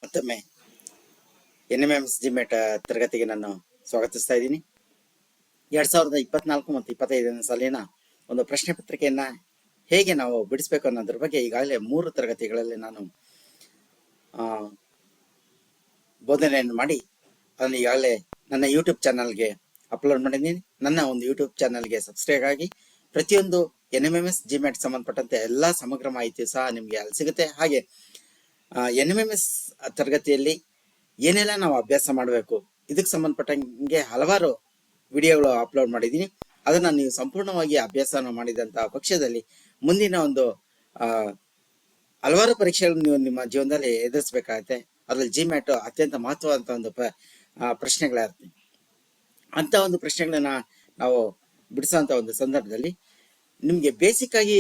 ಮತ್ತೊಮ್ಮೆ NMMS ಜಿಮೆಟ್ ತರಗತಿಗೆ ನಾನು ಸ್ವಾಗತಿಸ್ತಾ ಇದ್ದೀನಿ. 2024 ಮತ್ತು 25ನೇ ಸಾಲಿನ ಒಂದು ಪ್ರಶ್ನೆ ಪತ್ರಿಕೆಯನ್ನ ಹೇಗೆ ನಾವು ಬಿಡಿಸ್ಬೇಕು ಅನ್ನೋದ್ರ ಬಗ್ಗೆ ಈಗಾಗಲೇ 3 ತರಗತಿಗಳಲ್ಲಿ ನಾನು ಬೋಧನೆಯನ್ನು ಮಾಡಿ ಅದನ್ನು ಈಗಾಗಲೇ ನನ್ನ ಯೂಟ್ಯೂಬ್ ಚಾನಲ್ಗೆ ಅಪ್ಲೋಡ್ ಮಾಡಿದ್ದೀನಿ. ನನ್ನ ಒಂದು ಯೂಟ್ಯೂಬ್ ಚಾನಲ್ಗೆ ಸಬ್ಸ್ಕ್ರೈಬ್ ಆಗಿ ಪ್ರತಿಯೊಂದು NMMS ಜಿಮೆಟ್ ಸಂಬಂಧಪಟ್ಟಂತೆ ಎಲ್ಲಾ ಸಮಗ್ರ ಮಾಹಿತಿ ಸಹ ನಿಮಗೆ ಅಲ್ಲಿ ಸಿಗುತ್ತೆ. ಹಾಗೆ NMMS ತರಗತಿಯಲ್ಲಿ ಏನೆಲ್ಲ ನಾವು ಅಭ್ಯಾಸ ಮಾಡಬೇಕು ಇದಕ್ಕೆ ಸಂಬಂಧಪಟ್ಟಂಗೆ ಹಲವಾರು ವಿಡಿಯೋಗಳು ಅಪ್ಲೋಡ್ ಮಾಡಿದ್ದೀನಿ. ಅದನ್ನ ನೀವು ಸಂಪೂರ್ಣವಾಗಿ ಅಭ್ಯಾಸ ಮಾಡಿದಂತ ಪಕ್ಷದಲ್ಲಿ ಮುಂದಿನ ಒಂದು ಹಲವಾರು ಪರೀಕ್ಷೆಗಳನ್ನು ನೀವು ನಿಮ್ಮ ಜೀವನದಲ್ಲಿ ಎದುರಿಸಬೇಕಾಗತ್ತೆ. ಅದ್ರಲ್ಲಿ ಜಿಮ್ಯಾಟ್ ಅತ್ಯಂತ ಮಹತ್ವದಂತ ಒಂದು ಪ್ರಶ್ನೆಗಳಿರುತ್ತೆ. ಅಂತ ಒಂದು ಪ್ರಶ್ನೆಗಳನ್ನ ನಾವು ಬಿಡಿಸುವಂತ ಒಂದು ಸಂದರ್ಭದಲ್ಲಿ ನಿಮ್ಗೆ ಬೇಸಿಕ್ ಆಗಿ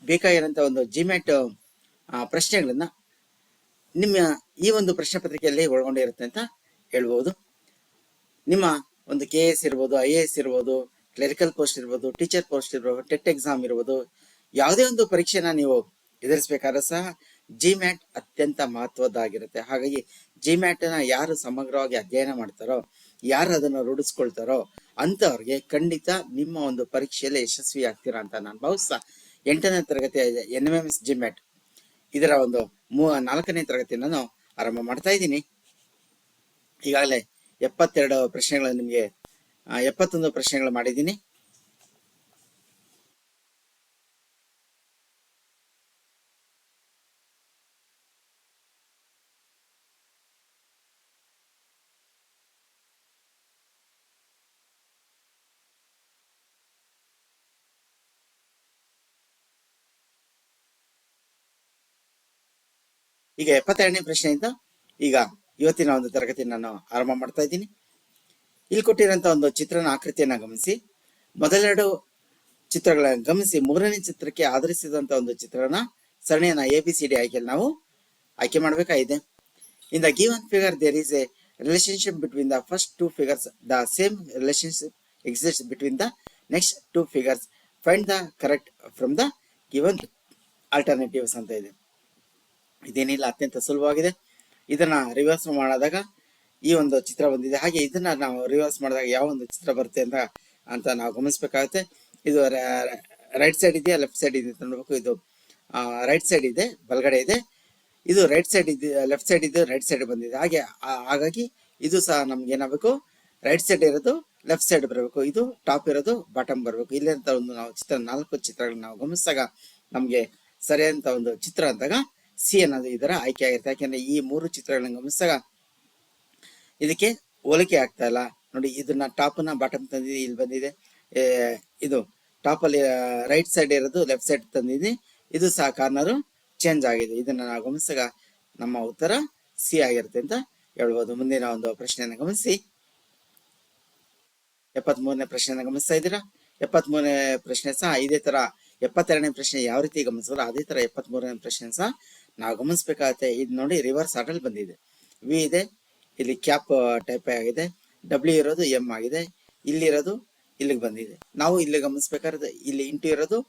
ಬೇಕಾಗಿರೋಂತ ಒಂದು ಜಿಮ್ಯಾಟ್ ಪ್ರಶ್ನೆಗಳನ್ನ ನಿಮ್ಮ ಈ ಒಂದು ಪ್ರಶ್ನೆ ಪತ್ರಿಕೆಯಲ್ಲಿ ಒಳಗೊಂಡಿರುತ್ತೆ ಅಂತ ಹೇಳ್ಬಹುದು. ನಿಮ್ಮ ಒಂದು KS ಇರ್ಬೋದು, IAS ಇರ್ಬೋದು, ಕ್ಲರಿಕಲ್ ಪೋಸ್ಟ್ ಇರ್ಬೋದು, ಟೀಚರ್ ಪೋಸ್ಟ್ ಇರ್ಬೋದು, ಟೆಟ್ ಎಕ್ಸಾಮ್ ಇರ್ಬೋದು, ಯಾವುದೇ ಒಂದು ಪರೀಕ್ಷೆನ ನೀವು ಎದುರಿಸಬೇಕಾದ್ರೂ ಸಹ ಜಿಮ್ಯಾಟ್ ಅತ್ಯಂತ ಮಹತ್ವದ್ದಾಗಿರುತ್ತೆ. ಹಾಗಾಗಿ ಜಿಮ್ಯಾಟ್ ನ ಯಾರು ಸಮಗ್ರವಾಗಿ ಅಧ್ಯಯನ ಮಾಡ್ತಾರೋ, ಯಾರು ಅದನ್ನು ರೂಢಿಸ್ಕೊಳ್ತಾರೋ ಅಂತವ್ರಿಗೆ ಖಂಡಿತ ನಿಮ್ಮ ಒಂದು ಪರೀಕ್ಷೆಯಲ್ಲಿ ಯಶಸ್ವಿ ಆಗ್ತೀರಾ ಅಂತ ನಾನು ಭಾವಿಸ್ತಾ 8ನೇ ತರಗತಿಯ NMMS ಜಿಮ್ಯಾಟ್ ಇದರ ಒಂದು 4ನೇ ತರಗತಿ ನಾನು ಆರಂಭ ಮಾಡ್ತಾ ಇದ್ದೀನಿ. ಈಗಾಗಲೇ 72 ಪ್ರಶ್ನೆಗಳು ನಿಮಗೆ 71 ಪ್ರಶ್ನೆಗಳು ಮಾಡಿದ್ದೀನಿ. ಈಗ 72ನೇ ಪ್ರಶ್ನೆಯಿಂದ ಈಗ ಇವತ್ತಿನ ಒಂದು ತರಗತಿ ನಾನು ಆರಂಭ ಮಾಡ್ತಾ ಇದ್ದೀನಿ. ಇಲ್ಲಿ ಕೊಟ್ಟಿರೋಂತ ಒಂದು ಚಿತ್ರನ ಆಕೃತಿಯನ್ನ ಗಮನಿಸಿ. ಮೊದಲೆರಡು ಚಿತ್ರಗಳನ್ನ ಗಮನಿಸಿ 3ನೇ ಚಿತ್ರಕ್ಕೆ ಆಧರಿಸಿದಂತ ಒಂದು ಚಿತ್ರನ ಸರಣಿಯನ್ನ ABCD ಆಯ್ಕೆಯಲ್ಲಿ ನಾವು ಆಯ್ಕೆ ಮಾಡಬೇಕಾಗಿದೆ. In the given figure there is a relationship between the first 2 figures. The same relationship exist between the next 2 figures. Find the correct from the given alternatives ಅಂತ ಇದೆ. ಇದೇನಿಲ್ಲ, ಅತ್ಯಂತ ಸುಲಭವಾಗಿದೆ. ಇದನ್ನ ರಿವರ್ಸ್ ಮಾಡಿದಾಗ ಈ ಒಂದು ಚಿತ್ರ ಬಂದಿದೆ. ಹಾಗೆ ಇದನ್ನ ನಾವು ರಿವರ್ಸ್ ಮಾಡಿದಾಗ ಯಾವ ಒಂದು ಚಿತ್ರ ಬರುತ್ತೆ ಅಂತ ನಾವು ಗಮನಿಸಬೇಕಾಗುತ್ತೆ. ಇದು ರೈಟ್ ಸೈಡ್ ಇದೆಯಾ ಲೆಫ್ಟ್ ಸೈಡ್ ಇದೆ ಅಂತ ನೋಡ್ಬೇಕು. ಇದು ರೈಟ್ ಸೈಡ್ ಇದೆ, ಬಲಗಡೆ ಇದೆ. ಇದು ರೈಟ್ ಸೈಡ್ ಇದೆ, ಲೆಫ್ಟ್ ಸೈಡ್ ಇದೆ, ರೈಟ್ ಸೈಡ್ ಬಂದಿದೆ. ಹಾಗಾಗಿ ಇದು ಸಹ ನಮ್ಗೆ ಏನಾಗಬೇಕು, ರೈಟ್ ಸೈಡ್ ಇರೋದು ಲೆಫ್ಟ್ ಸೈಡ್ ಬರಬೇಕು, ಇದು ಟಾಪ್ ಇರೋದು ಬಾಟಮ್ ಬರಬೇಕು. ಇಲ್ಲಿಂತ ಒಂದು ನಾವು 4 ಚಿತ್ರಗಳನ್ನ ನಾವು ಗಮನಿಸಿದಾಗ ನಮ್ಗೆ ಸರಿಯಾದಂತ ಒಂದು ಚಿತ್ರ ಅಂದಾಗ C ಅನ್ನೋದು ಇದರ ಆಯ್ಕೆ ಆಗಿರುತ್ತೆ. ಯಾಕೆಂದ್ರೆ ಈ 3 ಚಿತ್ರಗಳನ್ನ ಗಮನಿಸಿದಾಗ ಇದಕ್ಕೆ ಹೋಲಿಕೆ ಆಗ್ತಾ ಇಲ್ಲ ನೋಡಿ. ಇದನ್ನ ಟಾಪ್ ನ ಬಾಟಮ್ ತಂದಿದೆ, ಇಲ್ಲಿ ಬಂದಿದೆ. ಇದು ಟಾಪ್ ಅಲ್ಲಿ ರೈಟ್ ಸೈಡ್ ಇರೋದು ಲೆಫ್ಟ್ ಸೈಡ್ ತಂದಿದೆ. ಇದು ಸಹ ಕಾರ್ನರ್ ಚೇಂಜ್ ಆಗಿದೆ. ಇದನ್ನ ನಾವು ಗಮನಿಸಿದಾಗ ನಮ್ಮ ಉತ್ತರ C ಆಗಿರುತ್ತೆ ಅಂತ ಹೇಳ್ಬೋದು. ಮುಂದಿನ ಒಂದು ಪ್ರಶ್ನೆಯನ್ನು ಗಮನಿಸಿ. 73ನೇ ಪ್ರಶ್ನೆಯನ್ನು ಗಮನಿಸ್ತಾ ಇದ್ದೀರಾ. 73ನೇ ಪ್ರಶ್ನೆ ಸಹ ಇದೇ ತರ 72ನೇ ಪ್ರಶ್ನೆ ಯಾವ ರೀತಿ ಗಮನಿಸಿದ್ರೆ ಅದೇ ತರ 73ನೇ ಪ್ರಶ್ನೆ ಸಹ ನಾವು ಗಮನಿಸಬೇಕಾಗತ್ತೆ. ಇದು ನೋಡಿ ರಿವರ್ಸ್ ಆರ್ಡರ್ ಬಂದಿದೆ. ವಿ ಇದೆ, ಇಲ್ಲಿ ಕ್ಯಾಪ್ ಟೈಪ್ ಆಗಿದೆ, W ಇರೋದು M ಆಗಿದೆ, ಇಲ್ಲಿರೋದು ಇಲ್ಲಿಗೆ ಬಂದಿದೆ. ನಾವು ಇಲ್ಲಿ ಗಮನಿಸ್ಬೇಕಾದ್ರೆ ಇಲ್ಲಿ ಇಂಟು ಇರೋದು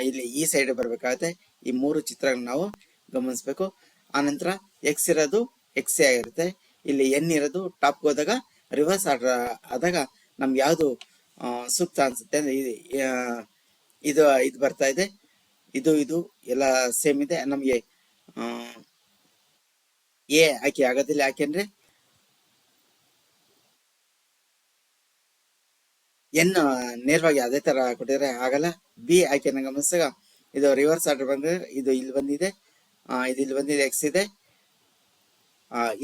ಇಲ್ಲಿ ಈ ಸೈಡ್ ಬರ್ಬೇಕಾಗತ್ತೆ. ಈ 3 ಚಿತ್ರಗಳನ್ನ ನಾವು ಗಮನಿಸ್ಬೇಕು. ಆನಂತರ X ಇರೋದು X ಆಗಿರುತ್ತೆ, ಇಲ್ಲಿ N ಇರೋದು ಟಾಪ್ ಹೋದಾಗ ರಿವರ್ಸ್ ಆರ್ಡರ್ ಆದಾಗ ನಮ್ಗೆ ಯಾವ್ದು ಸೂಕ್ತ ಅನ್ಸುತ್ತೆ ಅಂದ್ರೆ ಇದು ಬರ್ತಾ ಇದೆ. ಇದು ಎಲ್ಲ ಸೇಮ್ ಇದೆ. ನಮ್ಗೆ A ಆಯ್ಕೆ ಆಗೋದಿಲ್ಲ, ಯಾಕೆಂದ್ರೆ N ನೇರವಾಗಿ ಅದೇ ತರ ಕೊಟ್ಟಿದ್ರೆ ಆಗಲ್ಲ. B ಆಯ್ಕೆನ ಗಮನಿಸಿದಾಗ ಇದು ರಿವರ್ಸ್ ಆರ್ಡರ್ ಬಂದ್ರೆ ಇದು ಇಲ್ಲಿ ಬಂದಿದೆ, ಇದು ಇಲ್ಲಿ ಬಂದಿದೆ, X ಇದೆ,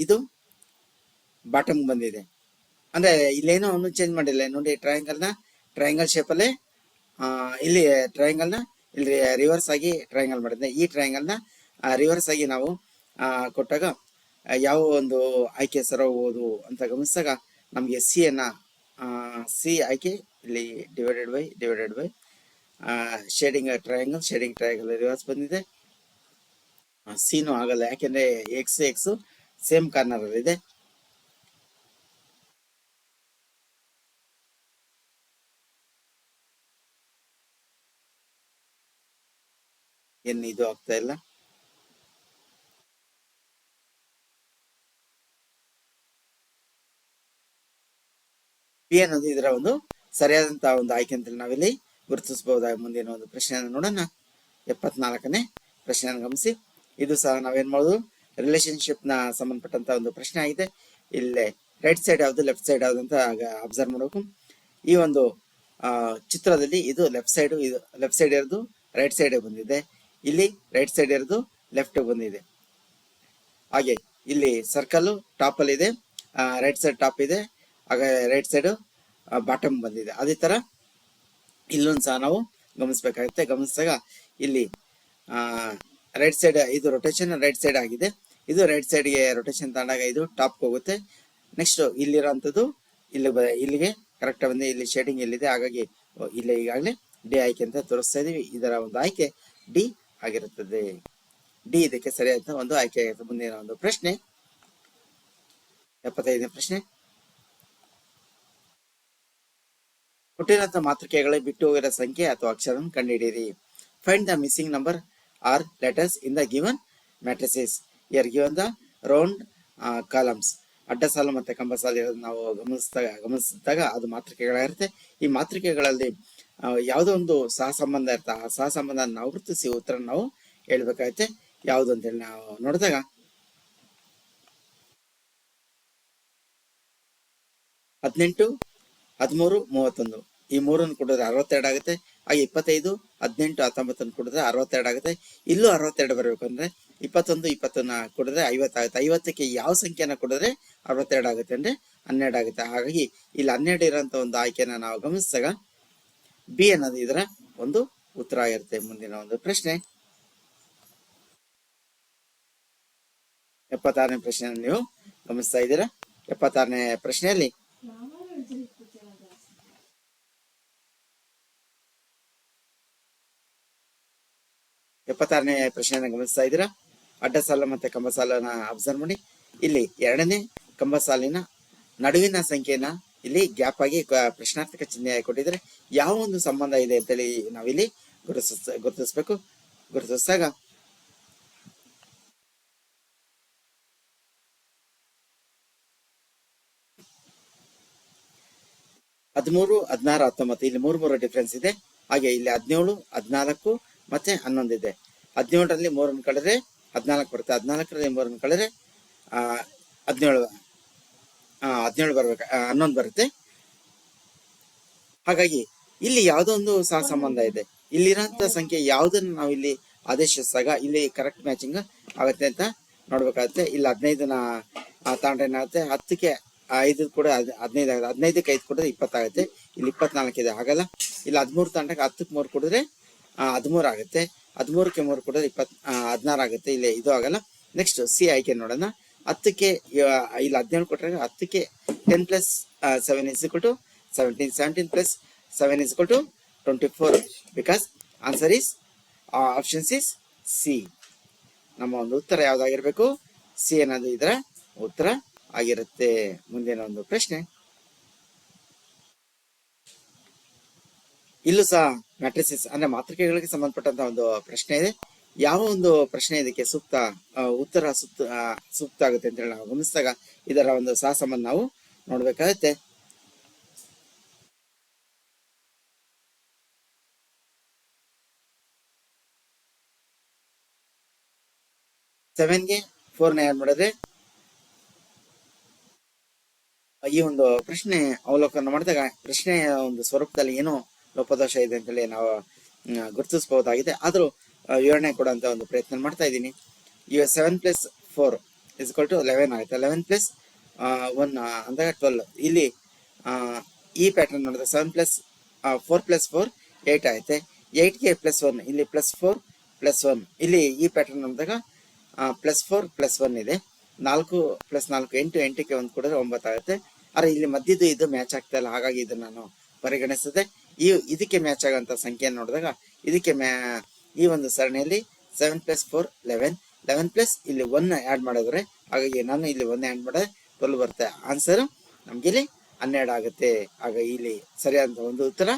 ಇದು ಬಾಟಮ್ ಬಂದಿದೆ. ಅಂದ್ರೆ ಇಲ್ಲೇನೋ ಒಂದು ಚೇಂಜ್ ಮಾಡಿಲ್ಲ ನೋಡಿ. ಟ್ರಯಾಂಗಲ್ ಶೇಪ್ ಅಲ್ಲೇ ಇಲ್ಲಿ ಟ್ರಯಾಂಗಲ್ ನ ಇಲ್ಲಿ ರಿವರ್ಸ್ ಆಗಿ ಟ್ರಯಾಂಗಲ್ ಮಾಡಿದ್ದೆ. ಈ ಟ್ರಯಾಂಗಲ್ ನ ರಿವರ್ಸ್ ಆಗಿ ನಾವು ಕೊಟ್ಟಾಗ ಯಾವ ಒಂದು ಆಯ್ಕೆ ಸರಬಹುದು ಅಂತ ಗಮನಿಸಿದಾಗ ನಮ್ಗೆ ಸಿ ಆಯ್ಕೆ ಇಲ್ಲಿ divided by shading triangle reverse ಬಂದಿದೆ. ಸಿನೂ ಆಗಲ್ಲ, ಯಾಕೆಂದ್ರೆ ಎಕ್ಸ್ ಸೇಮ್ ಕಾರ್ನರ್ ಅಲ್ಲಿ ಇದೆ. ಇದು ಆಗ್ತಾ ಇಲ್ಲ. ಬಿ ಅನ್ನೋದು ಇದರ ಒಂದು ಸರಿಯಾದಂತಹ ಒಂದು ಆಯ್ಕೆ ಅಂತ ನಾವಿಲ್ಲಿ ಗುರುತಿಸಬಹುದಾದ. ಮುಂದಿನ ಒಂದು ಪ್ರಶ್ನೆಯನ್ನು ನೋಡೋಣ. 74ನೇ ಪ್ರಶ್ನೆಯನ್ನು ಗಮನಿಸಿ. ಇದು ಸಹ ನಾವೇನ್ ಮಾಡೋದು, ರಿಲೇಶನ್ಶಿಪ್ ನ ಸಂಬಂಧಪಟ್ಟಂತ ಒಂದು ಪ್ರಶ್ನೆ ಆಗಿದೆ. ಇಲ್ಲೇ ರೈಟ್ ಸೈಡ್ ಯಾವ್ದು ಲೆಫ್ಟ್ ಸೈಡ್ ಯಾವ್ದು ಅಂತ ಅಬ್ಸರ್ವ್ ಮಾಡಬೇಕು. ಈ ಒಂದು ಚಿತ್ರದಲ್ಲಿ ಇದು ಲೆಫ್ಟ್ ಸೈಡ್, ಇದು ಲೆಫ್ಟ್ ಸೈಡ್ ಇರೋದು ರೈಟ್ ಸೈಡ್ ಬಂದಿದೆ, ಇಲ್ಲಿ ರೈಟ್ ಸೈಡ್ ಇರೋದು ಲೆಫ್ಟ್ ಬಂದಿದೆ. ಹಾಗೆ ಇಲ್ಲಿ ಸರ್ಕಲ್ ಟಾಪ್ ಅಲ್ಲಿ ಇದೆ, ರೈಟ್ ಸೈಡ್ ಟಾಪ್ ಇದೆ, ಹಾಗೆ ರೈಟ್ ಸೈಡ್ ಬಾಟಮ್ ಬಂದಿದೆ. ಅದೇ ತರ ಇಲ್ಲೊಂದು ಸಹ ನಾವು ಗಮನಿಸಬೇಕಾಗುತ್ತೆ. ಗಮನಿಸಿದಾಗ ಇಲ್ಲಿ ರೈಟ್ ಸೈಡ್ ಇದು ರೊಟೇಷನ್ ರೈಟ್ ಸೈಡ್ ಆಗಿದೆ, ಇದು ರೈಟ್ ಸೈಡ್ಗೆ ರೊಟೇಷನ್ ತಗೊಂಡಾಗ ಇದು ಟಾಪ್ ಹೋಗುತ್ತೆ. ನೆಕ್ಸ್ಟ್ ಇಲ್ಲಿರೋಂಥದ್ದು ಇಲ್ಲಿಗೆ ಕರೆಕ್ಟ್ ಬಂದು ಇಲ್ಲಿ ಶೇಡಿಂಗ್ ಎಲ್ಲಿದೆ, ಹಾಗಾಗಿ ಇಲ್ಲೇ ಈಗಾಗಲೇ ಡಿ ಆಯ್ಕೆ ಅಂತ ತೋರಿಸ್ತಾ ಇದೀವಿ. ಇದರ ಒಂದು ಆಯ್ಕೆ ಡಿ ಆಗಿರುತ್ತದೆ. ಡಿ ಇದಕ್ಕೆ ಸರಿಯಾದ ಒಂದು ಆಯ್ಕೆ ಆಗಿರುತ್ತೆ. ಮುಂದಿನ ಒಂದು ಪ್ರಶ್ನೆ 75ನೇ ಪ್ರಶ್ನೆ. ಕೊಟ್ಟಿರುವಂತಹ ಮಾತೃಕೆಗಳೇ ಬಿಟ್ಟು ಹೋಗಿರೋ ಸಂಖ್ಯೆ ಅಥವಾ ಅಕ್ಷರವನ್ನು ಕಂಡುಹಿಡಿಯಿರಿ. Find the missing number or letters in the given matrices. Here given the round columns. ಅಡ್ಡ ಸಾಲು ಮತ್ತೆ ಕಂಬ ಸಾಲು ಇರೋದು ನಾವು ಗಮನಿಸಿದಾಗ ಅದು ಮಾತೃಕೆಗಳಾಗಿರುತ್ತೆ. ಈ ಮಾತೃಕೆಗಳಲ್ಲಿ ಯಾವುದೋ ಒಂದು ಸಹ ಸಂಬಂಧ ಇರುತ್ತೆ. ಆ ಸಹ ಸಂಬಂಧ ನಾವು ಗುರುತಿಸಿ ಉತ್ತರ ನಾವು ಹೇಳ್ಬೇಕಾಗುತ್ತೆ. ಯಾವುದು ಅಂತೇಳಿ ನಾವು ನೋಡಿದಾಗ 18, 13, 31 ಈ ಮೂರನ್ನು ಕೊಡಿದ್ರೆ 62 ಆಗುತ್ತೆ. ಹಾಗೆ 25, 18, 19 ಕೊಡಿದ್ರೆ 62 ಆಗುತ್ತೆ. ಇಲ್ಲೂ 62 ಬರಬೇಕು ಅಂದ್ರೆ 21, 20 ಕೊಡಿದ್ರೆ 50 ಆಗುತ್ತೆ. 50ಕ್ಕೆ ಯಾವ ಸಂಖ್ಯೆನ ಕೊಡಿದ್ರೆ 62 ಆಗುತ್ತೆ ಅಂದ್ರೆ 12 ಆಗುತ್ತೆ. ಹಾಗಾಗಿ ಇಲ್ಲಿ 12 ಇರೋಂತ ಒಂದು ಆಯ್ಕೆನ ನಾವು ಗಮನಿಸಿದಾಗ ಬಿ ಅನ್ನೋದು ಇದರ ಒಂದು ಉತ್ತರ ಆಗಿರುತ್ತೆ. ಮುಂದಿನ ಒಂದು ಪ್ರಶ್ನೆ 76ನೇ ಪ್ರಶ್ನೆಯನ್ನು ನೀವು ಗಮನಿಸ್ತಾ ಇದ್ದೀರಾ. 76ನೇ ಪ್ರಶ್ನೆಯಲ್ಲಿ 76ನೇ ಪ್ರಶ್ನೆಯನ್ನು ಗಮನಿಸ್ತಾ ಇದ್ದೀರಾ. ಅಡ್ಡ ಸಾಲು ಮತ್ತೆ ಕಂಬ ಸಾಲನ್ನ ಅಬ್ಸರ್ವ್ ಮಾಡಿ. ಇಲ್ಲಿ ಎರಡನೇ ಕಂಬ ಸಾಲಿನ ನಡುವಿನ ಸಂಖ್ಯೆನ ಇಲ್ಲಿ ಗ್ಯಾಪ್ ಆಗಿ ಪ್ರಶ್ನಾರ್ಥಕ ಚಿಹ್ನೆ ಕೊಟ್ಟಿದ್ರೆ ಯಾವ ಒಂದು ಸಂಬಂಧ ಇದೆ ಅಂತೇಳಿ ನಾವಿಲ್ಲಿ ಗುರುತಿಸ್ಬೇಕು. ಗುರುತಿಸಿದಾಗ 13, 16, 19 ಇಲ್ಲಿ 3 ಡಿಫ್ರೆನ್ಸ್ ಇದೆ. ಹಾಗೆ ಇಲ್ಲಿ 17, 14 ಮತ್ತೆ 11 ಇದೆ. 17ರಲ್ಲಿ 3 ಕಳೆದ್ರೆ 14 ಬರುತ್ತೆ. 14ರಲ್ಲಿ 3 ಕಳೆದ್ರೆ 17 ಬರ್ಬೇಕು, 11 ಬರುತ್ತೆ. ಹಾಗಾಗಿ ಇಲ್ಲಿ ಯಾವುದೋ ಒಂದು ಸಹ ಸಂಬಂಧ ಇದೆ. ಇಲ್ಲಿರೋಂಥ ಸಂಖ್ಯೆ ಯಾವುದನ್ನು ನಾವು ಇಲ್ಲಿ ಆದೇಶಿಸಿದಾಗ ಇಲ್ಲಿ ಕರೆಕ್ಟ್ ಮ್ಯಾಚಿಂಗ್ ಆಗುತ್ತೆ ಅಂತ ನೋಡ್ಬೇಕಾಗುತ್ತೆ. ಇಲ್ಲಿ 15ನ ತಗೊಂಡ್ರೆ ಏನಾಗುತ್ತೆ, 10ಕ್ಕೆ 5 ಕೂಡ 15 ಆಗುತ್ತೆ. 15ಕ್ಕೆ 5 ಕೊಡಿದ್ರೆ 20 ಆಗುತ್ತೆ. ಇಲ್ಲಿ 24 ಇದೆ, ಆಗಲ್ಲ. ಇಲ್ಲಿ 13 ತಗೊಂಡಾಗ 10ಕ್ಕೆ 3 ಕೊಡಿದ್ರೆ 13 ಆಗುತ್ತೆ. 13ಕ್ಕೆ 3 ಕೊಡಿದ್ರೆ 16 ಆಗುತ್ತೆ. ಇಲ್ಲಿ ಇದು ಆಗಲ್ಲ. ನೆಕ್ಸ್ಟ್ ಸಿ ಆಯ್ಕೆ ನೋಡೋಣ. 10ಕ್ಕೆ ಇಲ್ಲಿ 17 ಕೊಟ್ಟರೆ 10ಕ್ಕೆ 10 plus 7 is equal to 17. 17 plus 7 is equal to 24. Because answer is options is C. ನಮ್ಮ ಒಂದು ಉತ್ತರ ಯಾವ್ದಾಗಿರ್ಬೇಕು, ಸಿ ಅನ್ನೋದು ಇದರ ಉತ್ತರ ಆಗಿರುತ್ತೆ. ಮುಂದಿನ ಒಂದು ಪ್ರಶ್ನೆ. ಇಲ್ಲೂ ಸಹ ಮ್ಯಾಟ್ರಿಸಸ್ ಅಂದ್ರೆ ಮಾತೃಕೆಗಳಿಗೆ ಸಂಬಂಧಪಟ್ಟಂತ ಒಂದು ಪ್ರಶ್ನೆ ಇದೆ. ಯಾವ ಒಂದು ಪ್ರಶ್ನೆ ಇದಕ್ಕೆ ಉತ್ತರ ಸೂಕ್ತ ಆಗುತ್ತೆ ಅಂತ ಹೇಳಿ ನಾವು ಗಮನಿಸಿದಾಗ ಇದರ ಒಂದು ಸಹ ಸಂಬಂಧ ನಾವು ನೋಡ್ಬೇಕಾಗತ್ತೆ. 7ಗೆ 4ನ ಆಡ್ ಮಾಡಿದ್ರೆ ಈ ಒಂದು ಪ್ರಶ್ನೆ ಅವಲೋಕನ ಮಾಡಿದಾಗ ಪ್ರಶ್ನೆಯ ಒಂದು ಸ್ವರೂಪದಲ್ಲಿ ಏನೋ ಲೋಪದೋಷ ಇದೆ ಅಂತೇಳಿ ನಾವು ಗುರುತಿಸಬಹುದಾಗಿದೆ. ಆದ್ರೂ ವಿವರಣೆ ಕೊಡುವಂತ ಒಂದು ಪ್ರಯತ್ನ ಮಾಡ್ತಾ ಇದ್ದೀನಿ. ಈಗ 7 ಪ್ಲಸ್ 4 is equal to 11 ಆಗುತ್ತೆ. 11 ಪ್ಲಸ್ 1 ಅಂದಾಗ 12. ಇಲ್ಲಿ ಈ ಪ್ಯಾಟರ್ನ್ ನೋಡಿದ್ರೆ 7 ಪ್ಲಸ್ 4 ಪ್ಲಸ್ 4 8 ಆಗುತ್ತೆ. 8ಗೆ ಪ್ಲಸ್ 1 ಇಲ್ಲಿ ಪ್ಲಸ್ 4 ಪ್ಲಸ್ 1 ಇಲ್ಲಿ ಈ ಪ್ಯಾಟರ್ನ್ ನೋಡಿದಾಗ ಪ್ಲಸ್ 4 ಪ್ಲಸ್ 1 ಇದೆ. 4 ಪ್ಲಸ್ 4 8, 8ಕ್ಕೆ 1 ಕೊಡಿದ್ರೆ 9 ಆಗುತ್ತೆ. ಆದ್ರೆ ಇಲ್ಲಿ ಮಧ್ಯದ್ದು ಇದು ಮ್ಯಾಚ್ ಆಗ್ತಾ ಇಲ್ಲ, ಹಾಗಾಗಿ ಇದನ್ನ ನಾನು ಪರಿಗಣಿಸಿದೆ. ಇದಕ್ಕೆ ಮ್ಯಾಚ್ ಆಗುವಂತ ಸಂಖ್ಯೆಯನ್ನು ನೋಡಿದಾಗ ಇದಕ್ಕೆ ಈ ಒಂದು ಸರಣಿಯಲ್ಲಿ 7 ಪ್ಲಸ್ 4 11, 11 ಪ್ಲಸ್ ಇಲ್ಲಿ 1 ಆಡ್ ಮಾಡಿದ್ರೆ, ಹಾಗಾಗಿ ನಾನು ಇಲ್ಲಿ 1 ಆಡ್ ಮಾಡಿದ್ರೆ 12 ಬರುತ್ತೆ. ಆನ್ಸರ್ ನಮ್ಗೆ ಇಲ್ಲಿ 12 ಆಗುತ್ತೆ. ಹಾಗಾಗಿ ಇಲ್ಲಿ ಸರಿಯಾದ ಒಂದು ಉತ್ತರ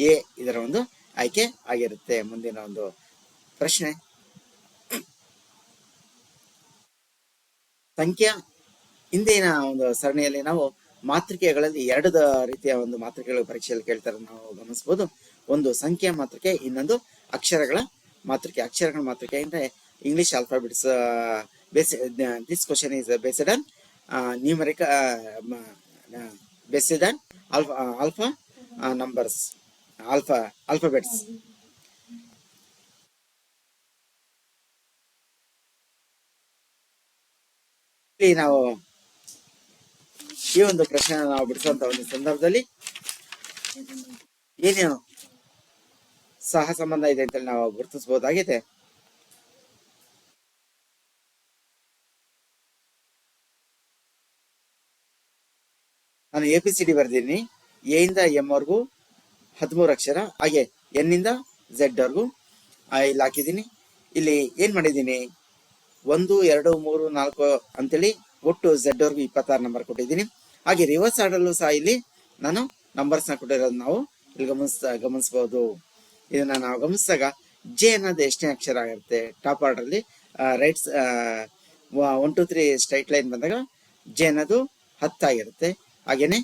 ಎ ಇದರ ಒಂದು ಆಯ್ಕೆ ಆಗಿರುತ್ತೆ. ಮುಂದಿನ ಒಂದು ಪ್ರಶ್ನೆ. ಸಂಖ್ಯಾ ಹಿಂದಿನ ಒಂದು ಸರಣಿಯಲ್ಲಿ ನಾವು ಮಾತೃಕೆಗಳಲ್ಲಿ ಎರಡು ರೀತಿಯ ಒಂದು ಮಾತೃಕೆಗಳು ಪರೀಕ್ಷೆಯಲ್ಲಿ ಕೇಳ್ತಾರೆ ನಾವು ಗಮನಿಸಬಹುದು. ಒಂದು ಸಂಖ್ಯಾ ಮಾತೃಕೆ, ಇನ್ನೊಂದು ಅಕ್ಷರಗಳ ಮಾತೃಕೆ. ಅಕ್ಷರಗಳ ಮಾತೃಕೆ ಅಂದ್ರೆ English alphabets base. This question is based on numeric based on alpha numbers, alphabets. ಇಲ್ಲಿ ನಾವು ಈ ಒಂದು ಪ್ರಶ್ನೆ ನಾವು ಬಿಡಿಸುವಂತ ಒಂದು ಸಂದರ್ಭದಲ್ಲಿ ಏನೇನು ಸಹ ಸಂಬಂಧ ಇದೆ ಅಂತ ನಾವು ಗುರುತಿಸಬಹುದಾಗಿದೆ. ನಾನು ABCD ಬರ್ದಿನಿ. ಎ ಇಂದ ಎಂ ವರೆಗೂ 13 ಅಕ್ಷರ, ಹಾಗೆ ಎನ್ ಇಂದ ಝೆಡ್ ವರ್ಗೂ ಇಲ್ಲಿ ಹಾಕಿದ್ದೀನಿ. ಇಲ್ಲಿ ಏನ್ ಮಾಡಿದ್ದೀನಿ, 1, 2, 3, 4 ಅಂತೇಳಿ ಒಟ್ಟು ಝೆಡ್ ವರ್ಗೂ 26 ನಂಬರ್ ಕೊಟ್ಟಿದ್ದೀನಿ. ಹಾಗೆ ರಿವರ್ಸ್ ಆರ್ಡರ್ಲು ಸಹ ಇಲ್ಲಿ ನಾನು ನಂಬರ್ಸ್ ನ ಕೊಟ್ಟಿರೋದು ನಾವು ಇಲ್ಲಿ ಗಮನಿಸಬಹುದು. ಇದನ್ನ ನಾವು ಗಮನಿಸಿದಾಗ ಜೆ ಅನ್ನೋದು ಎಷ್ಟನೇ ಅಕ್ಷರ ಆಗಿರುತ್ತೆ ಟಾಪ್ ಆರ್ಡರ್ ಅಲ್ಲಿ, ರೈಟ್ 1 2 3 ಸ್ಟ್ರೈಟ್ ಲೈನ್ ಬಂದಾಗ ಜೆ ಅನ್ನೋದು 10 ಆಗಿರುತ್ತೆ. ಹಾಗೇನೆ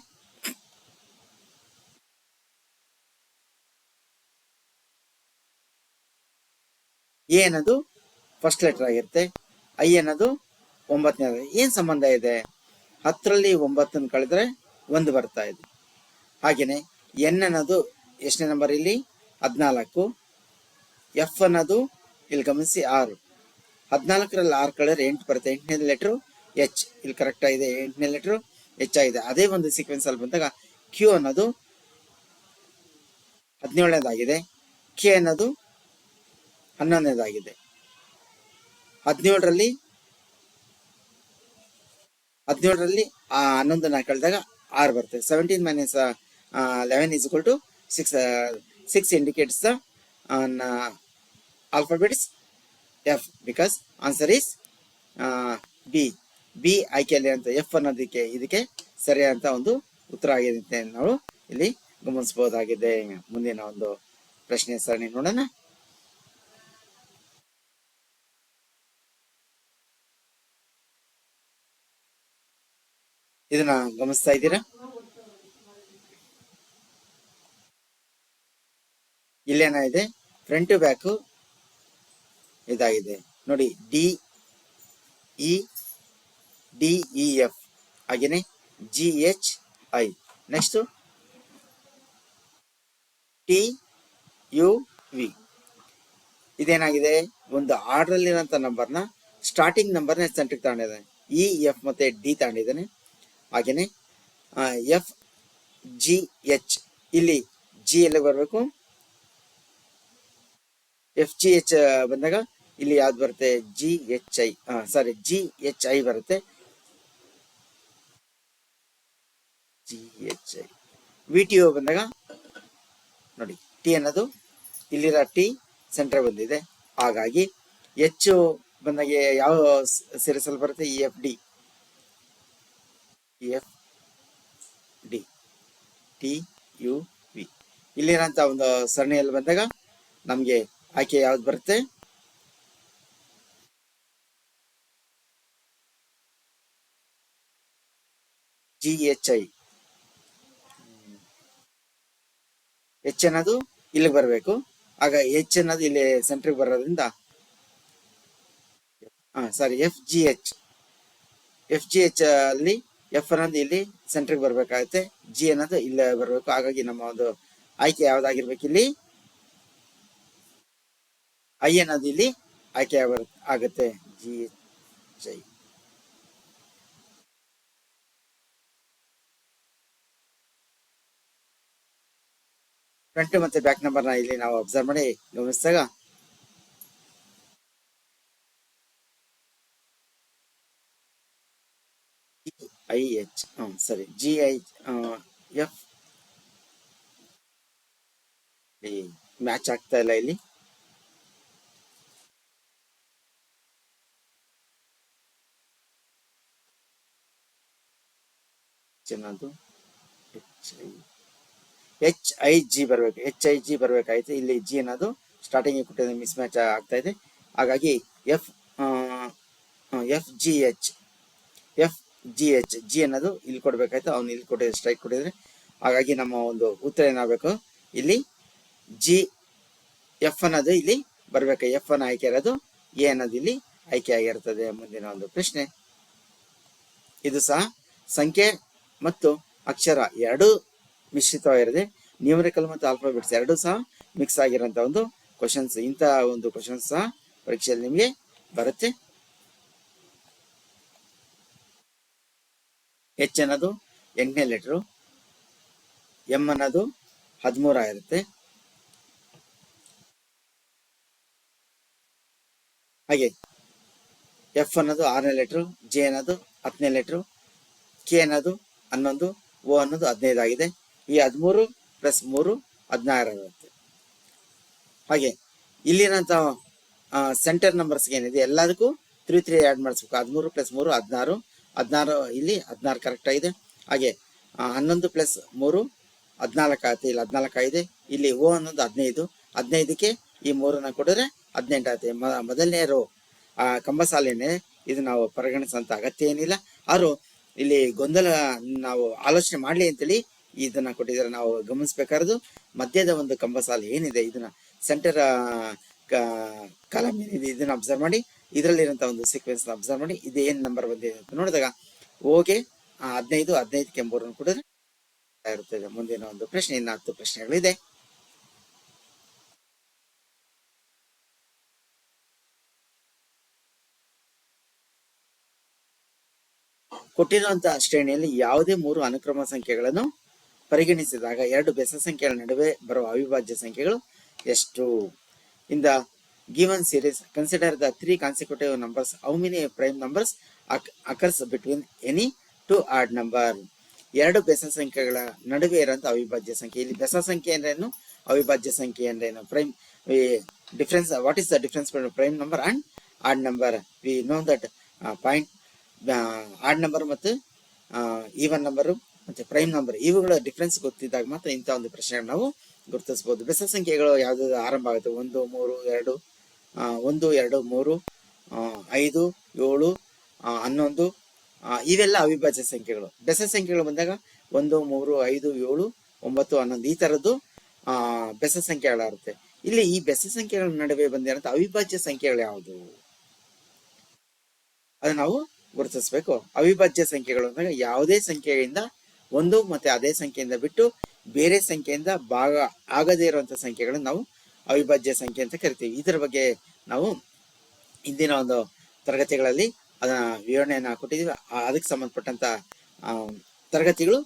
ಎ ಅನ್ನೋದು ಫಸ್ಟ್ ಲೆಟರ್ ಆಗಿರುತ್ತೆ. ಐ ಅನ್ನೋದು 9ನೇ. ಏನ್ ಸಂಬಂಧ ಇದೆ, 10ರಲ್ಲಿ 9 ಕಳೆದ್ರೆ 1 ಬರ್ತಾ ಇದೆ. ಹಾಗೇನೆ ಎನ್ ಅನ್ನೋದು ಎಷ್ಟನೇ ನಂಬರ್ ಇಲ್ಲಿ 14. ಎಫ್ ಅನ್ನೋದು ಇಲ್ಲಿ ಗಮನಿಸಿ 6. 14ರಲ್ಲಿ 6 ಕಳೆದ್ರೆ 8 ಬರುತ್ತೆ. 8ನೇ ಲೆಟರ್ ಎಚ್ ಇಲ್ಲಿ ಕರೆಕ್ಟ್ ಆಗಿದೆ. 8ನೇ ಲೆಟರ್ ಎಚ್ ಆಗಿದೆ. ಅದೇ ಒಂದು ಸೀಕ್ವೆನ್ಸ್ ಅಲ್ಲಿ ಬಂದಾಗ ಕ್ಯೂ ಅನ್ನೋದು 17ನೇದಾಗಿದೆ, ಕೆ ಅನ್ನೋದು 11ನೇದಾಗಿದೆ. 17ರಲ್ಲಿ 11ನ್ನ ಕಳೆದಾಗ 6 ಬರುತ್ತೆ. 17 minus 11 is equal to 6. 6 indicates the alphabets F, because answer is B ಆಯ್ಕೆಯಲ್ಲಿ ಅಂತ F ಅನ್ನೋದಕ್ಕೆ ಇದಕ್ಕೆ ಸರಿಯಾದಂತ ಒಂದು ಉತ್ತರ ಆಗಿದೆ ನಾವು ಇಲ್ಲಿ ಗಮನಿಸಬಹುದಾಗಿದೆ. ಮುಂದಿನ ಒಂದು ಪ್ರಶ್ನೆ ಸರಣಿ ನೋಡೋಣ. ಇದನ್ನ ಗಮನಿಸ್ತಾ ಇದ್ದೀರಾ? ಇಲ್ಲೇನ ಇದೆ, ಫ್ರಂಟ್ ಟು ಬ್ಯಾಕ್ ಇದಾಗಿದೆ ನೋಡಿ. DEF ಹಾಗೇನೆ GHI. Next TUV. ಇದೇನಾಗಿದೆ, ಒಂದು ಆರ್ಡರ್ ಅಲ್ಲಿರೋಂಥ ನಂಬರ್ನ ಸ್ಟಾರ್ಟಿಂಗ್ ನಂಬರ್ನ ಸೆಂಟ್ರಿಗೆ ತಗೊಂಡಿದ್ದಾನೆ. EF ಮತ್ತೆ D ತಗೊಂಡಿದ್ದಾನೆ. ಹಾಗೇನೆ FGH, ಇಲ್ಲಿ G ಎಲ್ಲ ಬರಬೇಕು. FGH ಬಂದಾಗ ಇಲ್ಲಿ ಯಾವ್ದು ಬರುತ್ತೆ, GHI ಬರುತ್ತೆ. GHI. VTO ಬಂದಾಗ ನೋಡಿ, ಟಿ ಅನ್ನೋದು ಇಲ್ಲಿರೋ ಟಿ ಸೆಂಟರ್ ಬಂದಿದೆ. ಹಾಗಾಗಿ ಹೆಚ್ಚು ಬಂದಾಗ ಯಾವ ಸೀರೀಸಲ್ಲಿ ಬರುತ್ತೆ, EFD. TUV. ಇಲ್ಲಿರೋಂಥ ಒಂದು ಸರಣಿಯಲ್ಲಿ ಬಂದಾಗ ನಮ್ಗೆ ಆಯ್ಕೆ ಯಾವ್ದು ಬರುತ್ತೆ, GHI. H ಅನ್ನೋದು ಇಲ್ಲಿಗೆ ಬರಬೇಕು. ಆಗ H ಅನ್ನೋದು ಇಲ್ಲಿ ಸೆಂಟ್ರಿಗೆ ಬರೋದ್ರಿಂದ FGH ಅಲ್ಲಿ F ಅನ್ನೋದು ಇಲ್ಲಿ ಸೆಂಟ್ರಿಗೆ ಬರ್ಬೇಕಾಗುತ್ತೆ, G ಅನ್ನೋದು ಇಲ್ಲೇ ಬರಬೇಕು. ಹಾಗಾಗಿ ನಮ್ಮ ಒಂದು ಆಯ್ಕೆ ಯಾವ್ದಾಗಿರ್ಬೇಕು, ಇಲ್ಲಿ ಐ ಅನ್ನೋದು ಇಲ್ಲಿ ಆಯ್ಕೆ ಆಗುತ್ತೆ, GHI. ಫ್ರಂಟ್ ಮತ್ತೆ ಬ್ಯಾಕ್ ನಂಬರ್ನ ಇಲ್ಲಿ ನಾವು ಅಬ್ಸರ್ವ್ ಮಾಡಿ ಗಮನಿಸಿದಾಗ GIF ಮ್ಯಾಚ್ ಆಗ್ತಾ ಇಲ್ಲ ಇಲ್ಲಿ. ಚೆನ್ನದು HIG ಬರಬೇಕು. HIG ಬರಬೇಕಾಯ್ತು. ಇಲ್ಲಿ G ಅನ್ನೋದು ಸ್ಟಾರ್ಟಿಂಗ್ ಕೊಟ್ಟಿದೆ, ಮಿಸ್ ಮ್ಯಾಚ್ ಆಗ್ತಾ ಇದೆ. ಹಾಗಾಗಿ FGH ಜಿ ಅನ್ನೋದು ಇಲ್ಲಿ ಕೊಡ್ಬೇಕಾಯ್ತು, ಅವ್ನು ಇಲ್ಲಿ ಕೊಟ್ಟಿದ್ರೆ ಸ್ಟ್ರೈಕ್ ಕೊಟ್ಟಿದ್ರೆ. ಹಾಗಾಗಿ ನಮ್ಮ ಒಂದು ಉತ್ತರ ಏನಾಗಬೇಕು, ಇಲ್ಲಿ ಜಿ ಎಫ್ ಅನ್ನೋದು ಇಲ್ಲಿ ಬರ್ಬೇಕು. ಎಫ್ ಅನ್ನ ಆಯ್ಕೆ ಇರೋದು, ಎ ಅನ್ನೋದು ಇಲ್ಲಿ ಆಯ್ಕೆ ಆಗಿರ್ತದೆ. ಮುಂದಿನ ಒಂದು ಪ್ರಶ್ನೆ, ಇದು ಸಹ ಸಂಖ್ಯೆ ಮತ್ತು ಅಕ್ಷರ ಎರಡೂ ಮಿಶ್ರಿತವಾಗಿರದೆ ನ್ಯೂಮರಿಕಲ್ ಮತ್ತು ಆಲ್ಫಾಬೆಟ್ಸ್ ಎರಡೂ ಸಹ ಮಿಕ್ಸ್ ಆಗಿರೋಂಥ ಒಂದು ಕ್ವಶನ್ಸ್. ಇಂತಹ ಒಂದು ಕ್ವಶನ್ಸ್ ಸಹ ಪರೀಕ್ಷೆಯಲ್ಲಿ ನಿಮಗೆ ಬರುತ್ತೆ. ಎಚ್ ಅನ್ನೋದು 8ನೇ ಲೆಟ್ರು, ಎಂ ಅನ್ನೋದು 13 ಆಗಿರುತ್ತೆ. ಹಾಗೆ ಎಫ್ ಅನ್ನೋದು 6ನೇ ಲೆಟ್ರು, ಜೆ ಅನ್ನೋದು 10ನೇ ಲೆಟ್ರು, ಕೆ ಅನ್ನೋದು 11, ಓ ಅನ್ನೋದು 15 ಆಗಿದೆ. ಈ 13 + 3 16 ಆಗುತ್ತೆ. ಹಾಗೆ ಇಲ್ಲಿರೋಂಥ ಸೆಂಟರ್ ನಂಬರ್ಸ್ಗೆ ಏನಿದೆ ಎಲ್ಲದಕ್ಕೂ 3 3 ಆ್ಯಡ್ ಮಾಡಿಸ್ಬೇಕು. 13 + 3 16, 16 ಇಲ್ಲಿ 16 ಕರೆಕ್ಟ್ ಆಗಿದೆ. ಹಾಗೆ 11 + 3 14 ಆಗುತ್ತೆ, ಇಲ್ಲಿ 14 ಆಗಿದೆ. ಇಲ್ಲಿ ಓ ಅನ್ನೋದು 15, 15ಕ್ಕೆ ಈ 3ಅನ್ನ ಕೊಡಿದ್ರೆ 18 ಆಗುತ್ತೆ. ಮೊದಲನೇ ರೋ ಕಂಬ ಸಾಲೇನೆ, ಇದು ನಾವು ಪರಿಗಣಿಸುವಂತ ಅಗತ್ಯ ಏನಿಲ್ಲ. ಆದ್ರೂ ಇಲ್ಲಿ ಗೊಂದಲ ನಾವು ಆಲೋಚನೆ ಮಾಡ್ಲಿ ಅಂತೇಳಿ ಇದನ್ನ ಕೊಟ್ಟಿದ್ದಾರೆ. ನಾವು ಗಮನಿಸ್ಬೇಕಾರದು ಮಧ್ಯದ ಒಂದು ಕಂಬ ಸಾಲು ಏನಿದೆ, ಇದನ್ನ ಸೆಂಟರ್ ಕಾಲಮ್ ಏನಿದೆ ಇದನ್ನ ಅಬ್ಸರ್ವ್ ಮಾಡಿ, ಇದರಲ್ಲಿರುವಂತ ಒಂದು ಸೀಕ್ವೆನ್ಸ್ ಅಬ್ಸರ್ವ್ ಮಾಡಿ, ಇದು ಏನ್ ನಂಬರ್ ಬಂದಿದೆ ಅಂತ ನೋಡಿದಾಗ ಓಗೆ 15, 15ಕ್ಕೆ 3 ಕೊಡಿದ್ರೆ ಇರುತ್ತದೆ. ಮುಂದಿನ ಒಂದು ಪ್ರಶ್ನೆ, ಇನ್ನು 10 ಪ್ರಶ್ನೆಗಳಿದೆ. ಕೊಟ್ಟಿರುವಂತಹ ಶ್ರೇಣಿಯಲ್ಲಿ ಯಾವುದೇ 3 ಅನುಕ್ರಮ ಸಂಖ್ಯೆಗಳನ್ನು ಪರಿಗಣಿಸಿದಾಗ 2 ಬೆಸ ಸಂಖ್ಯೆಗಳ ನಡುವೆ ಬರುವ ಅವಿಭಾಜ್ಯ ಸಂಖ್ಯೆಗಳು ಎಷ್ಟು? ಇನ್ the given series consider the 3 consecutive numbers. How many prime numbers occurs between any 2 odd number? 2 ಬೆಸ ಸಂಖ್ಯೆಗಳ ನಡುವೆ ಇರುವಂತಹ ಅವಿಭಾಜ್ಯ ಸಂಖ್ಯೆ. ಇಲ್ಲಿ ಬೆಸ ಸಂಖ್ಯೆ ಅಂದ್ರೇನು, ಅವಿಭಾಜ್ಯ ಸಂಖ್ಯೆ ಅಂದ್ರೇನು? Prime difference, what is the difference between prime number and odd number? We know that point odd number ಮತ್ತು ಈವನ್ ನಂಬರ್ ಮತ್ತೆ ಪ್ರೈಮ್ ನಂಬರ್, ಇವುಗಳ ಡಿಫ್ರೆನ್ಸ್ ಗೊತ್ತಿದ್ದಾಗ ಮಾತ್ರ ಇಂಥ ಒಂದು ಪ್ರಶ್ನೆಗಳನ್ನ ನಾವು ಗುರುತಿಸಬಹುದು. ಬೆಸ ಸಂಖ್ಯೆಗಳು ಯಾವ್ದು ಆರಂಭ ಆಗುತ್ತೆ? 1 3 2 1 2 3 5 7 11 ಇವೆಲ್ಲ ಅವಿಭಾಜ್ಯ ಸಂಖ್ಯೆಗಳು. ಬೆಸ ಸಂಖ್ಯೆಗಳು ಬಂದಾಗ 1 3 5 7 9 11 ಈ ತರದ್ದು ಬೆಸ ಸಂಖ್ಯೆಗಳಾಗುತ್ತೆ. ಇಲ್ಲಿ ಈ ಬೆಸ ಸಂಖ್ಯೆಗಳ ನಡುವೆ ಬಂದಿರೋಂಥ ಅವಿಭಾಜ್ಯ ಸಂಖ್ಯೆಗಳು ಯಾವುದು ಅದನ್ನ ನಾವು ಗುರುತಿಸಬೇಕು. ಅವಿಭಾಜ್ಯ ಸಂಖ್ಯೆಗಳು ಅಂದಾಗ ಯಾವುದೇ ಸಂಖ್ಯೆಯಿಂದ ಒಂದು ಮತ್ತೆ ಅದೇ ಸಂಖ್ಯೆಯಿಂದ ಬಿಟ್ಟು ಬೇರೆ ಸಂಖ್ಯೆಯಿಂದ ಭಾಗ ಆಗದೇ ಇರುವಂತಹ ಸಂಖ್ಯೆಗಳನ್ನು ನಾವು ಅವಿಭಾಜ್ಯ ಸಂಖ್ಯೆ ಅಂತ ಕರಿತೀವಿ. ಇದರ ಬಗ್ಗೆ ನಾವು ಇಂದಿನ ಒಂದು ತರಗತಿಗಳಲ್ಲಿ ಅದನ್ನ ವಿವರಣೆಯನ್ನ ಕೊಟ್ಟಿದ್ದೀವಿ. ಅದಕ್ಕೆ ಸಂಬಂಧಪಟ್ಟಂತ ತರಗತಿಗಳು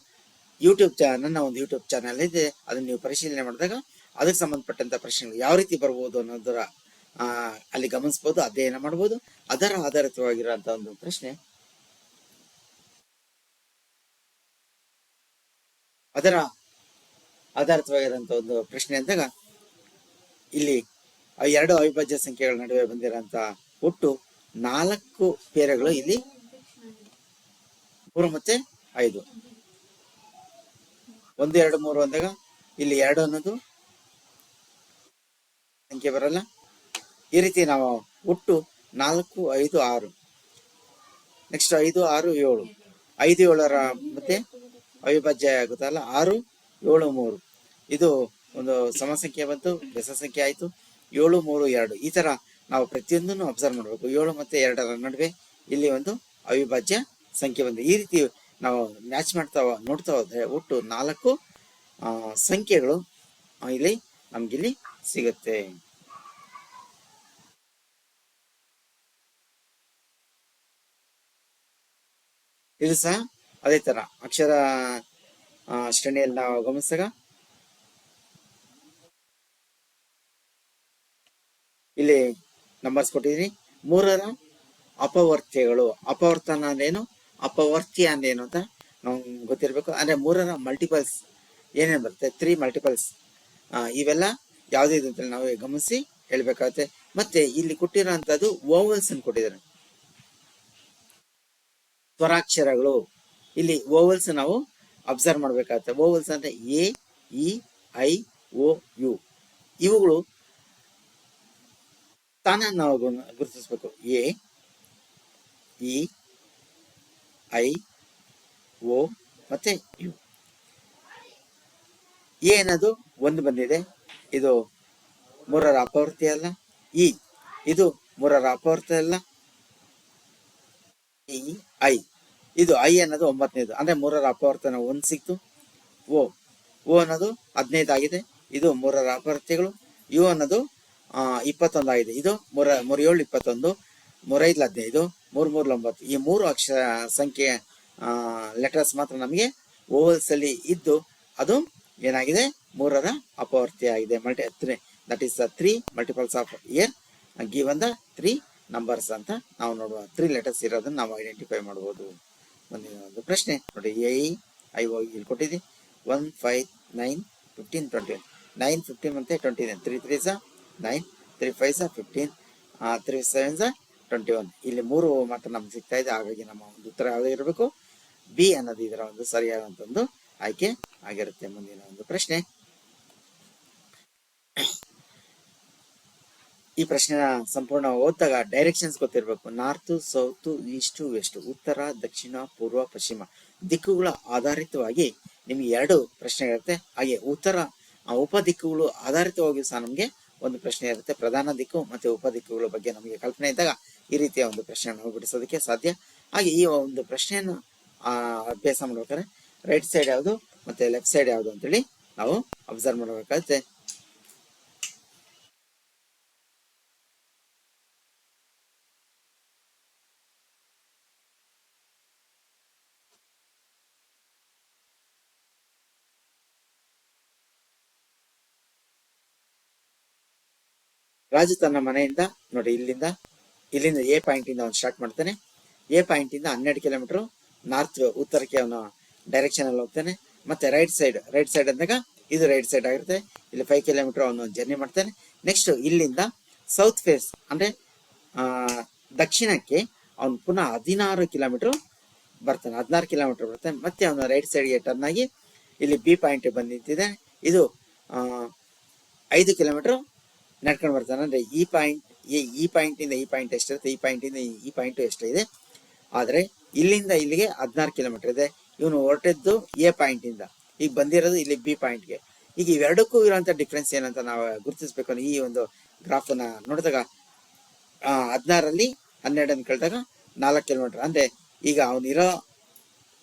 ನನ್ನ ಒಂದು ಯೂಟ್ಯೂಬ್ ಚಾನಲ್ ಇದೆ, ಅದನ್ನ ನೀವು ಪರಿಶೀಲನೆ ಮಾಡಿದಾಗ ಅದಕ್ಕೆ ಸಂಬಂಧಪಟ್ಟಂತ ಪ್ರಶ್ನೆಗಳು ಯಾವ ರೀತಿ ಬರ್ಬೋದು ಅನ್ನೋದರ ಅಲ್ಲಿ ಗಮನಿಸಬಹುದು, ಅಧ್ಯಯನ ಮಾಡಬಹುದು. ಅದರ ಆಧಾರಿತವಾಗಿರುವಂತಹ ಒಂದು ಪ್ರಶ್ನೆ, ಅದರ ಆಧಾರಿತವಾಗಿರುವಂತಹ ಒಂದು ಪ್ರಶ್ನೆ ಅಂದಾಗ ಇಲ್ಲಿ 2 ಅವಿಭಾಜ್ಯ ಸಂಖ್ಯೆಗಳ ನಡುವೆ ಬಂದಿರುವಂತ ಒಟ್ಟು 4 ಪೇರಗಳು ಇಲ್ಲಿ 3 ಮತ್ತೆ 5. 1 2 3 ಅಂದಾಗ ಇಲ್ಲಿ 2 ಅನ್ನೋದು ಸಂಖ್ಯೆ ಬರಲ್ಲ. ಈ ರೀತಿ ನಾವು ಒಟ್ಟು 4 5 6, ನೆಕ್ಸ್ಟ್ 5 6 7, 5 7ರ ಮತ್ತೆ ಅವಿಭಾಜ್ಯ ಆಗುತ್ತಲ್ಲ 6 7 3, ಇದು ಒಂದು ಸಮಸಂಖ್ಯೆ ಬಂತು, ಬೆಸ ಸಂಖ್ಯೆ ಆಯ್ತು. 7 3 2 ಈ ತರ ನಾವು ಪ್ರತಿಯೊಂದನ್ನು ಅಬ್ಸರ್ವ್ ಮಾಡಬೇಕು. 7 ಮತ್ತೆ 2ರ ನಡುವೆ ಇಲ್ಲಿ ಒಂದು ಅವಿಭಾಜ್ಯ ಸಂಖ್ಯೆ ಬಂದು ಈ ರೀತಿ ನಾವು ಮ್ಯಾಚ್ ಮಾಡ್ತಾ ನೋಡ್ತಾ ಹೋದ್ರೆ ಒಟ್ಟು 4 ಸಂಖ್ಯೆಗಳು ಇಲ್ಲಿ ನಮ್ಗಿಲ್ಲಿ ಸಿಗುತ್ತೆ. ಇದು ಸಹ ಅದೇ ತರ ಅಕ್ಷರ ಶ್ರೇಣಿಯಲ್ಲಿ ನಾವು ಗಮನಿಸಿದಾಗ ಇಲ್ಲಿ ನಂಬರ್ಸ್ ಕೊಟ್ಟಿದ್ದೀನಿ. 3ರ ಅಪವರ್ತ್ಯಗಳು. ಅಪವರ್ತನ ಅಂದ್ರೇನು, ಅಪವರ್ತ್ಯ ಅಂದ್ರೇನು ಅಂತ ನಮ್ಗೆ ಗೊತ್ತಿರ್ಬೇಕು. ಅಂದ್ರೆ 3ರ ಮಲ್ಟಿಪಲ್ಸ್ ಏನೇನು ಬರುತ್ತೆ, 3 ಮಲ್ಟಿಪಲ್ಸ್ ಇವೆಲ್ಲ ಯಾವ್ದಿದೆ ಅಂತ ನಾವು ಗಮನಿಸಿ ಹೇಳ್ಬೇಕಾಗುತ್ತೆ. ಮತ್ತೆ ಇಲ್ಲಿ ಕೊಟ್ಟಿರೋಂಥದ್ದು ಓವಲ್ಸ್ ಅನ್ನು ಕೊಟ್ಟಿದ್ದಾರೆ, ಸ್ವರಾಕ್ಷರಗಳು. ಇಲ್ಲಿ ಓವಲ್ಸ್ ನಾವು ಅಬ್ಸರ್ವ್ ಮಾಡ್ಬೇಕಾಗುತ್ತೆ. ಓವಲ್ಸ್ ಅಂದ್ರೆ A E I O U, ಇವುಗಳು ಸ್ಥಾನ ನಾವು ಗುರುತಿಸ್ಬೇಕು. ಎ ಇ ಐ ಓ ಮತ್ತೆ ಯು. ಎ ಅನ್ನೋದು ಒಂದು ಬಂದಿದೆ, ಇದು ಮೂರರ ಅಪವರ್ತಿ ಅಲ್ಲ. ಇ ಇದು ಮೂರರ ಅಪವರ್ತಿ ಅಲ್ಲ. ಇ ಐ ಇದು ಐ ಅನ್ನೋದು 9ನೇದು, ಅಂದ್ರೆ ಮೂರರ ಅಪವರ್ತನ 1 ಸಿಕ್ತು. ಓ ಅನ್ನೋದು 15 ಆಗಿದೆ, ಇದು ಮೂರರ ಅಪವರ್ತಿಗಳು. ಯು ಅನ್ನೋದು 21 ಆಗಿದೆ, ಇದು 3 7 21, 3 5 15, 3 3 9. ಈ 3 ಅಕ್ಷರ ಸಂಖ್ಯೆ ಲೆಟರ್ಸ್ ಮಾತ್ರ ನಮಗೆ ಓವಲ್ಸ್ ಅಲ್ಲಿ ಇದ್ದು ಅದು ಏನಾಗಿದೆ, ಮೂರರ ಅಪವರ್ತಿ ಆಗಿದೆ. That is 3 multiples of year given the 3 numbers ಅಂತ ನಾವು ನೋಡುವ 3 ಲೆಟರ್ಸ್ ಇರೋದನ್ನ ನಾವು ಐಡೆಂಟಿಫೈ ಮಾಡಬಹುದು. ಮುಂದಿನ ಒಂದು ಪ್ರಶ್ನೆ ನೋಡಿ, ಐ ಓ ಇಲ್ಲಿ ಕೊಟ್ಟಿದ್ವಿ. 1 5 9 15 20, 9 15 ಮತ್ತೆ 20 3 3 9, 3 5 15, 3 7 21. ಇಲ್ಲಿ 3 ಮಾತ್ರ ನಮ್ಗೆ ಸಿಗ್ತಾ ಇದೆ. ಹಾಗಾಗಿ ನಮ್ಮ ಒಂದು ಉತ್ತರ ಯಾವುದೇ ಇರಬೇಕು, ಬಿ ಅನ್ನೋದು ಇದರ ಒಂದು ಸರಿಯಾದಂತ ಒಂದು ಆಯ್ಕೆ ಆಗಿರುತ್ತೆ. ಮುಂದಿನ ಒಂದು ಪ್ರಶ್ನೆ, ಈ ಪ್ರಶ್ನೆನ ಸಂಪೂರ್ಣ ಓದಿದಾಗ ಡೈರೆಕ್ಷನ್ಸ್ ಗೊತ್ತಿರಬೇಕು. ನಾರ್ತ್, ಸೌತ್, ಈಸ್ಟ್, ವೆಸ್ಟ್, ಉತ್ತರ, ದಕ್ಷಿಣ, ಪೂರ್ವ, ಪಶ್ಚಿಮ ದಿಕ್ಕುಗಳ ಆಧಾರಿತವಾಗಿ ನಿಮ್ಗೆ 2 ಪ್ರಶ್ನೆಗಳಿರುತ್ತೆ. ಹಾಗೆ ಉಪ ದಿಕ್ಕುಗಳು ಆಧಾರಿತವಾಗಿ ಸಹ ನಮಗೆ ಒಂದು ಪ್ರಶ್ನೆ ಇರುತ್ತೆ. ಪ್ರಧಾನ ದಿಕ್ಕು ಮತ್ತೆ ಉಪ ದಿಕ್ಕುಗಳ ಬಗ್ಗೆ ನಮಗೆ ಕಲ್ಪನೆ ಇದ್ದಾಗ ಈ ರೀತಿಯ ಒಂದು ಪ್ರಶ್ನೆಯನ್ನು ನಾವು ಬಿಡಿಸೋದಕ್ಕೆ ಸಾಧ್ಯ. ಹಾಗೆ ಈ ಒಂದು ಪ್ರಶ್ನೆಯನ್ನು ಅಭ್ಯಾಸ ಮಾಡ್ಬೇಕಾದ್ರೆ ರೈಟ್ ಸೈಡ್ ಯಾವುದು ಮತ್ತೆ ಲೆಫ್ಟ್ ಸೈಡ್ ಯಾವುದು ಅಂತೇಳಿ ನಾವು ಅಬ್ಸರ್ವ್ ಮಾಡಬೇಕಾಗುತ್ತೆ. ರಾಜು ತನ್ನ ಮನೆಯಿಂದ ನೋಡಿ ಇಲ್ಲಿಂದ ಎ ಪಾಯಿಂಟ್ ಇಂದ ಅವನು ಸ್ಟಾರ್ಟ್ ಮಾಡ್ತಾನೆ. ಎ ಪಾಯಿಂಟ್ ಇಂದ 12 ಕಿಲೋಮೀಟರ್ ನಾರ್ತ್ ಉತ್ತರಕ್ಕೆ ಅವನು ಡೈರೆಕ್ಷನ್ ಅಲ್ಲಿ ಹೋಗ್ತಾನೆ. ಮತ್ತೆ ರೈಟ್ ಸೈಡ್ ಅಂದಾಗ ಇದು ರೈಟ್ ಸೈಡ್ ಆಗಿರುತ್ತೆ. ಇಲ್ಲಿ 5 ಕಿಲೋಮೀಟರ್ ಅವನು ಜರ್ನಿ ಮಾಡ್ತಾನೆ. ನೆಕ್ಸ್ಟ್ ಇಲ್ಲಿಂದ ಸೌತ್ ಫೇಸ್ ಅಂದ್ರೆ ದಕ್ಷಿಣಕ್ಕೆ ಅವನು ಪುನಃ 16 ಕಿಲೋಮೀಟರ್ ಬರ್ತಾನೆ. 16 ಕಿಲೋಮೀಟರ್ ಬರ್ತಾನೆ. ಮತ್ತೆ ಅವನು ರೈಟ್ ಸೈಡ್ಗೆ ಟರ್ನ್ ಆಗಿ ಇಲ್ಲಿ ಬಿ ಪಾಯಿಂಟ್ ಬಂದು ನಿಂತಿದೆ. ಇದು 5 ಕಿಲೋಮೀಟರ್ ನಡ್ಕೊಂಡು ಬರ್ತಾನೆ. ಅಂದ್ರೆ ಈ ಪಾಯಿಂಟ್ ಇಂದ ಈ ಪಾಯಿಂಟ್ ಎಷ್ಟಿರುತ್ತೆ, ಈ ಪಾಯಿಂಟ್ ಇಂದ ಈ ಪಾಯಿಂಟ್ ಎಷ್ಟಿದೆ. ಆದ್ರೆ ಇಲ್ಲಿಂದ ಇಲ್ಲಿಗೆ 16 ಕಿಲೋಮೀಟರ್ ಇದೆ. ಇವನು ಹೊರಟಿದ್ದು ಎ ಪಾಯಿಂಟ್ ಇಂದ, ಈಗ ಬಂದಿರೋದು ಇಲ್ಲಿ ಬಿ ಪಾಯಿಂಟ್ಗೆ. ಈಗ ಇವೆರಡಕ್ಕೂ ಇರುವಂತ ಡಿಫ್ರೆನ್ಸ್ ಏನಂತ ನಾವು ಗುರುತಿಸ್ಬೇಕು. ಈ ಒಂದು ಗ್ರಾಫ್ ನ ನೋಡಿದಾಗ 16ರಲ್ಲಿ 12 ಕಳೆದಾಗ 4 ಕಿಲೋಮೀಟರ್. ಅಂದ್ರೆ ಈಗ ಅವನಿರೋ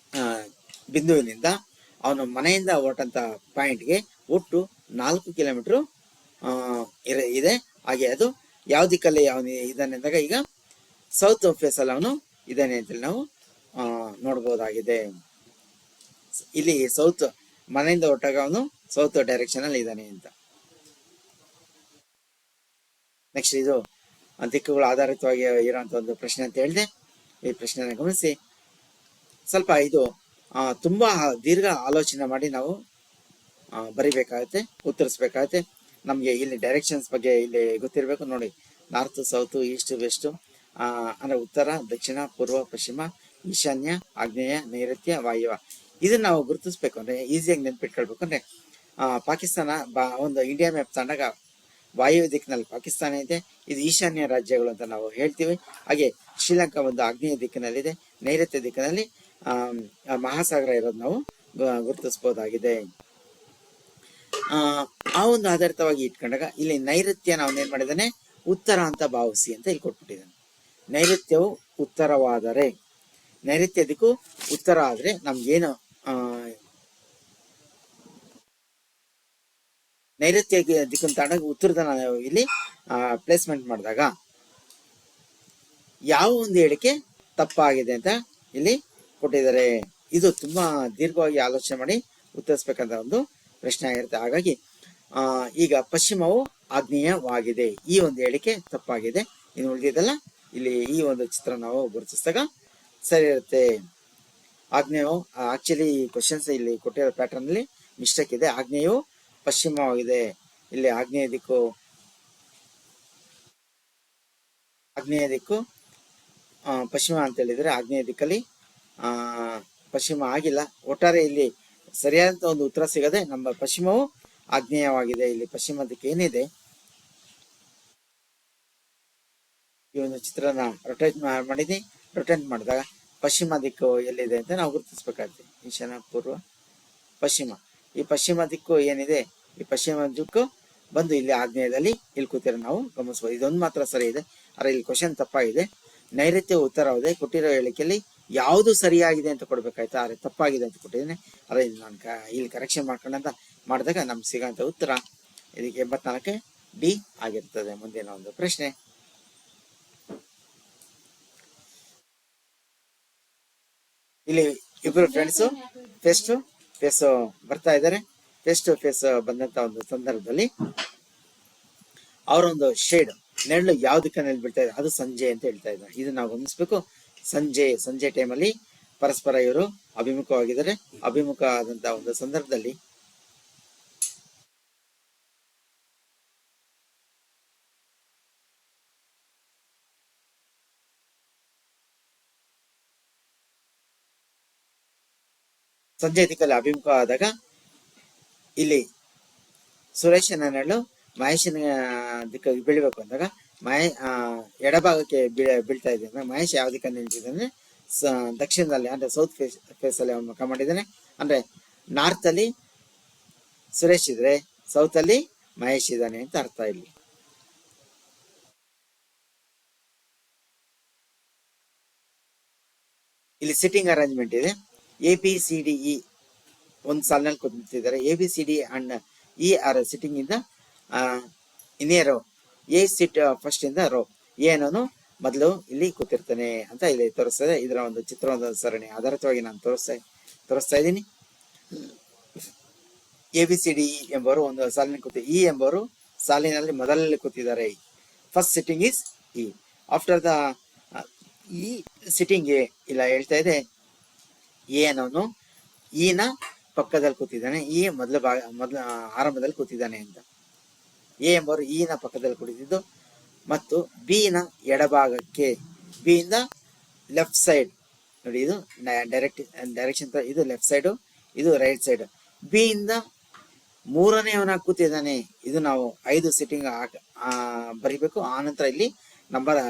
ಬಿಂದುವಿನಿಂದ ಅವನ ಮನೆಯಿಂದ ಹೊರಟಂತ ಪಾಯಿಂಟ್ಗೆ ಒಟ್ಟು 4 ಕಿಲೋಮೀಟರ್ ಇದೆ. ಹಾಗೆ ಅದು ಯಾವ ದಿಕ್ಕಲ್ಲಿ ಅವನು ಇದ್ದಾನೆ ಅಂದಾಗ ಈಗ ಸೌತ್ ಫೇಸ್ ಅಲ್ಲಿ ಅವನು ಇದ್ದಾನೆ ಅಂತೇಳಿ ನಾವು ನೋಡ್ಬೋದಾಗಿದೆ. ಇಲ್ಲಿ ಸೌತ್ ಮನೆಯಿಂದ ಹೊರಟಾಗ ಅವನು ಸೌತ್ ಡೈರೆಕ್ಷನ್ ಅಲ್ಲಿ ಇದ್ದಾನೆ ಅಂತ. ನೆಕ್ಸ್ಟ್ ಇದು ದಿಕ್ಕುಗಳ ಆಧಾರಿತವಾಗಿ ಇರುವಂತ ಒಂದು ಪ್ರಶ್ನೆ ಅಂತ ಹೇಳಿದೆ. ಈ ಪ್ರಶ್ನೆನ ಗಮನಿಸಿ. ಸ್ವಲ್ಪ ಇದು ತುಂಬಾ ದೀರ್ಘ ಆಲೋಚನೆ ಮಾಡಿ ನಾವು ಬರಿಬೇಕಾಗತ್ತೆ, ಉತ್ತರಿಸ್ಬೇಕಾಗತ್ತೆ. ನಮ್ಗೆ ಇಲ್ಲಿ ಡೈರೆಕ್ಷನ್ಸ್ ಬಗ್ಗೆ ಇಲ್ಲಿ ಗೊತ್ತಿರಬೇಕು. ನೋಡಿ, ನಾರ್ತ್, ಸೌತ್, ಈಸ್ಟ್, ವೆಸ್ಟ್ ಅಂದ್ರೆ ಉತ್ತರ, ದಕ್ಷಿಣ, ಪೂರ್ವ, ಪಶ್ಚಿಮ, ಈಶಾನ್ಯ, ಆಗ್ನೇಯ, ನೈಋತ್ಯ, ವಾಯುವ್ಯ. ಇದನ್ನ ನಾವು ಗುರುತಿಸ್ಬೇಕು ಅಂದ್ರೆ ಈಸಿಯಾಗಿ ನೆನ್ಪಿಟ್ಕೊಳ್ಬೇಕು. ಅಂದ್ರೆ ಪಾಕಿಸ್ತಾನ ಒಂದು ಇಂಡಿಯಾ ಮ್ಯಾಪ್ ತಗೊಂಡಾಗ ವಾಯುವ್ಯ ದಿಕ್ಕಿನಲ್ಲಿ ಪಾಕಿಸ್ತಾನ ಇದೆ, ಇದು ಈಶಾನ್ಯ ರಾಜ್ಯಗಳು ಅಂತ ನಾವು ಹೇಳ್ತೀವಿ. ಹಾಗೆ ಶ್ರೀಲಂಕಾ ಒಂದು ಆಗ್ನೇಯ ದಿಕ್ಕಿನಲ್ಲಿದೆ, ನೈಋತ್ಯ ದಿಕ್ಕಿನಲ್ಲಿ ಮಹಾಸಾಗರ ಇರೋದು ನಾವು ಗುರುತಿಸಬಹುದಾಗಿದೆ. ಆ ಒಂದು ಆಧಾರಿತವಾಗಿ ಇಟ್ಕೊಂಡಾಗ ಇಲ್ಲಿ ನೈಋತ್ಯ ನಾವು ಏನ್ ಮಾಡಿದಾನೆ, ಉತ್ತರ ಅಂತ ಭಾವಿಸಿ ಅಂತ ಇಲ್ಲಿ ಕೊಟ್ಬಿಟ್ಟಿದ್ದಾನೆ. ನೈಋತ್ಯವು ಉತ್ತರವಾದರೆ, ನೈಋತ್ಯ ದಿಕ್ಕು ಉತ್ತರ ಆದ್ರೆ ನಮ್ಗೇನು ನೈಋತ್ಯ ದಿಕ್ಕನ್ನು ತಗೊಂಡಾಗ ಉತ್ತರದ ನಾವು ಇಲ್ಲಿ ಪ್ಲೇಸ್ಮೆಂಟ್ ಮಾಡಿದಾಗ ಯಾವ ಒಂದು ಹೇಳಿಕೆ ತಪ್ಪಾಗಿದೆ ಅಂತ ಇಲ್ಲಿ ಕೊಟ್ಟಿದ್ದಾರೆ. ಇದು ತುಂಬಾ ದೀರ್ಘವಾಗಿ ಆಲೋಚನೆ ಮಾಡಿ ಉತ್ತರಿಸಬೇಕಂತ ಒಂದು ಪ್ರಶ್ನೆ ಆಗಿರುತ್ತೆ. ಹಾಗಾಗಿ ಈಗ ಪಶ್ಚಿಮವು ಆಗ್ನೇಯವಾಗಿದೆ, ಈ ಒಂದು ಹೇಳಿಕೆ ತಪ್ಪಾಗಿದೆ. ಇನ್ನು ಉಳಿದಿದ್ದಲ್ಲ ಇಲ್ಲಿ ಈ ಒಂದು ಚಿತ್ರ ನಾವು ಗುರುತಿಸಿದಾಗ ಸರಿ ಇರುತ್ತೆ. ಆಗ್ನೇಯವು ಆಕ್ಚುಲಿ ಕ್ವಶನ್ಸ್ ಇಲ್ಲಿ ಕೊಟ್ಟಿರೋ ಪ್ಯಾಟರ್ನ್ ಅಲ್ಲಿ ಮಿಸ್ಟೇಕ್ ಇದೆ. ಆಗ್ನೇಯವು ಪಶ್ಚಿಮವಾಗಿದೆ. ಇಲ್ಲಿ ಆಗ್ನೇಯ ದಿಕ್ಕು ಪಶ್ಚಿಮ ಅಂತ ಹೇಳಿದ್ರೆ ಆಗ್ನೇಯ ದಿಕ್ಕಲ್ಲಿ ಪಶ್ಚಿಮ ಆಗಿಲ್ಲ. ಒಟ್ಟಾರೆ ಇಲ್ಲಿ ಸರಿಯಾದಂತ ಒಂದು ಉತ್ತರ ಸಿಗದೆ ನಮ್ಮ ಪಶ್ಚಿಮವು ಆಗ್ನೇಯವಾಗಿದೆ. ಇಲ್ಲಿ ಪಶ್ಚಿಮ ದಿಕ್ಕು ಏನಿದೆ, ಈ ಒಂದು ಚಿತ್ರನ ರೊಟೇಟ್ ಮಾಡಿದಾಗ ಪಶ್ಚಿಮ ದಿಕ್ಕು ಎಲ್ಲಿದೆ ಅಂತ ನಾವು ಗುರುತಿಸ್ಬೇಕಾಗ್ತದೆ. ಈಶಾನ್ಯ, ಪೂರ್ವ, ಪಶ್ಚಿಮ. ಈ ಪಶ್ಚಿಮ ದಿಕ್ಕು ಏನಿದೆ, ಈ ಪಶ್ಚಿಮ ದಿಕ್ಕು ಬಂದು ಇಲ್ಲಿ ಆಗ್ನೇಯದಲ್ಲಿ ಇಲ್ಲಿ ಕೂತಿರೋ ನಾವು ಗಮನಿಸಬಹುದು. ಇದೊಂದು ಮಾತ್ರ ಸರಿ ಇದೆ, ಆದರೆ ಇಲ್ಲಿ ಕ್ವಶನ್ ತಪ್ಪಾಗಿದೆ. ನೈಋತ್ಯ ಉತ್ತರವಾಗಿದೆ ಕೊಟ್ಟಿರೋ ಹೇಳಿಕೆಯಲ್ಲಿ ಯಾವುದು ಸರಿಯಾಗಿದೆ ಅಂತ ಕೊಡ್ಬೇಕಾಯ್ತು, ಆದರೆ ತಪ್ಪಾಗಿದೆ ಅಂತ ಕೊಟ್ಟಿದ್ದೇನೆ. ಆದರೆ ಇಲ್ಲಿ ನಾನು ಇಲ್ಲಿ ಕರೆಕ್ಷನ್ ಮಾಡ್ಕೊಂಡಂತ ಮಾಡಿದಾಗ ನಮ್ಗೆ ಸಿಗೋಂಥ ಉತ್ತರ ಇದಕ್ಕೆ 84 ಡಿ ಆಗಿರ್ತದೆ. ಮುಂದಿನ ಒಂದು ಪ್ರಶ್ನೆ, ಇಲ್ಲಿ ಇಬ್ರು ಫ್ರೆಂಡ್ಸು ಫೇಸ್ ಬರ್ತಾ ಇದ್ದಾರೆ. ಫೇಸ್ ಟು ಫೇಸ್ ಬಂದಂತ ಒಂದು ಸಂದರ್ಭದಲ್ಲಿ ಅವರೊಂದು ಶೇಡ್ ನೆರಳು ಯಾವ ದಿಕ್ಕಿನಲ್ಲಿ ಬೀಳ್ತಾ ಇದೆ, ಅದು ಸಂಜೆ ಅಂತ ಹೇಳ್ತಾ ಇದ್ದಾರೆ. ಇದು ನಾವು ಗಮನಿಸ್ಬೇಕು. ಸಂಜೆ ಟೈಮಲ್ಲಿ ಪರಸ್ಪರ ಇವರು ಅಭಿಮುಖವಾಗಿದ್ದಾರೆ. ಅಭಿಮುಖ ಆದಂತ ಒಂದು ಸಂದರ್ಭದಲ್ಲಿ ಸಂಜೆ ದಿಕ್ಕಲ್ಲಿ ಅಭಿಮುಖ ಆದಾಗ ಇಲ್ಲಿ ಸುರೇಶನ ನೆರಳು ಮಹೇಶನ ದಿಕ್ಕಿಗೆ ಬೀಳ್ಬೇಕು ಅಂದಾಗ ಎಡಭಾಗಕ್ಕೆ ಬೀಳ್ತಾ ಇದೆ. ಮಹೇಶ್ ಯಾವ ದಿಕ್ಕಲ್ಲಿ ನಿಲ್ತಿದ್ದಾನೆ, ದಕ್ಷಿಣದಲ್ಲಿ ಅಂದ್ರೆ ಸೌತ್ ಫೇಸ್ ಅಲ್ಲಿ ಅವನು ಮುಖ ಮಾಡಿದ್ದಾನೆ. ಅಂದ್ರೆ ನಾರ್ತ್ ಅಲ್ಲಿ ಸುರೇಶ್ ಇದ್ರೆ ಸೌತ್ ಅಲ್ಲಿ ಮಹೇಶ್ ಇದ್ದಾನೆ ಅಂತ ಅರ್ಥ. ಇಲ್ಲಿ ಸಿಟ್ಟಿಂಗ್ ಅರೇಂಜ್ಮೆಂಟ್ ಇದೆ. ABCDE ಒಂದು ಸಾಲಿನಲ್ಲಿ ಕೂತಿದ್ದಾರೆ. ABCD and E are sitting ಇಂದ ಇನ್ನೇ ರೋ. ಎ ಸಿಟ್ ಫಸ್ಟ್ ಇಂದ ರೋ. ಎ ಅನ್ನೋನು ಮೊದಲು ಇಲ್ಲಿ ಕೂತಿರ್ತಾನೆ ಅಂತ ಇಲ್ಲಿ ತೋರಿಸ್ತದೆ. ಇದರ ಒಂದು ಚಿತ್ರದ ಸರಣಿ ಆಧಾರಿತವಾಗಿ ನಾನು ತೋರಿಸ್ತಾ ಇದ್ದೀನಿ. ABCDE ಎಂಬವರು ಒಂದು ಸಾಲಿನಲ್ಲಿ ಕೂತಿ, ಇ ಎಂಬವರು ಸಾಲಿನಲ್ಲಿ ಮೊದಲಲ್ಲಿ ಕೂತಿದ್ದಾರೆ. First sitting is E. After the ಈ ಸಿಟ್ಟಿಂಗ್ ಎ ಇಲ್ಲ ಹೇಳ್ತಾ ಇದೆ, ಎ ಅನ್ನೋನು ಇನ ಪಕ್ಕದಲ್ಲಿ ಕೂತಿದ್ದಾನೆ. ಈ ಮೊದಲ ಆರಂಭದಲ್ಲಿ ಕೂತಿದ್ದಾನೆ ಅಂತ. ಎ ಎಂಬವರು ಇನ ಪಕ್ಕದಲ್ಲಿ ಕೂತಿದ್ದು ಮತ್ತು ಬಿ ನ ಎಡಭಾಗಕ್ಕೆ, ಬಿ ಇಂದ ಲೆಫ್ಟ್ ಸೈಡ್ ನೋಡಿ, ಇದು ಡೈರೆಕ್ಷನ್ ಇದು ಲೆಫ್ಟ್ ಸೈಡು, ಇದು ರೈಟ್ ಸೈಡ್. ಬಿ ಇಂದ ಮೂರನೇವನಾಗಿ ಕೂತಿದ್ದಾನೆ. ಇದು ನಾವು 5 ಸಿಟ್ಟಿಂಗ್ ಬರಿಬೇಕು. ಆ ನಂತರ ಇಲ್ಲಿ ನಂಬರ್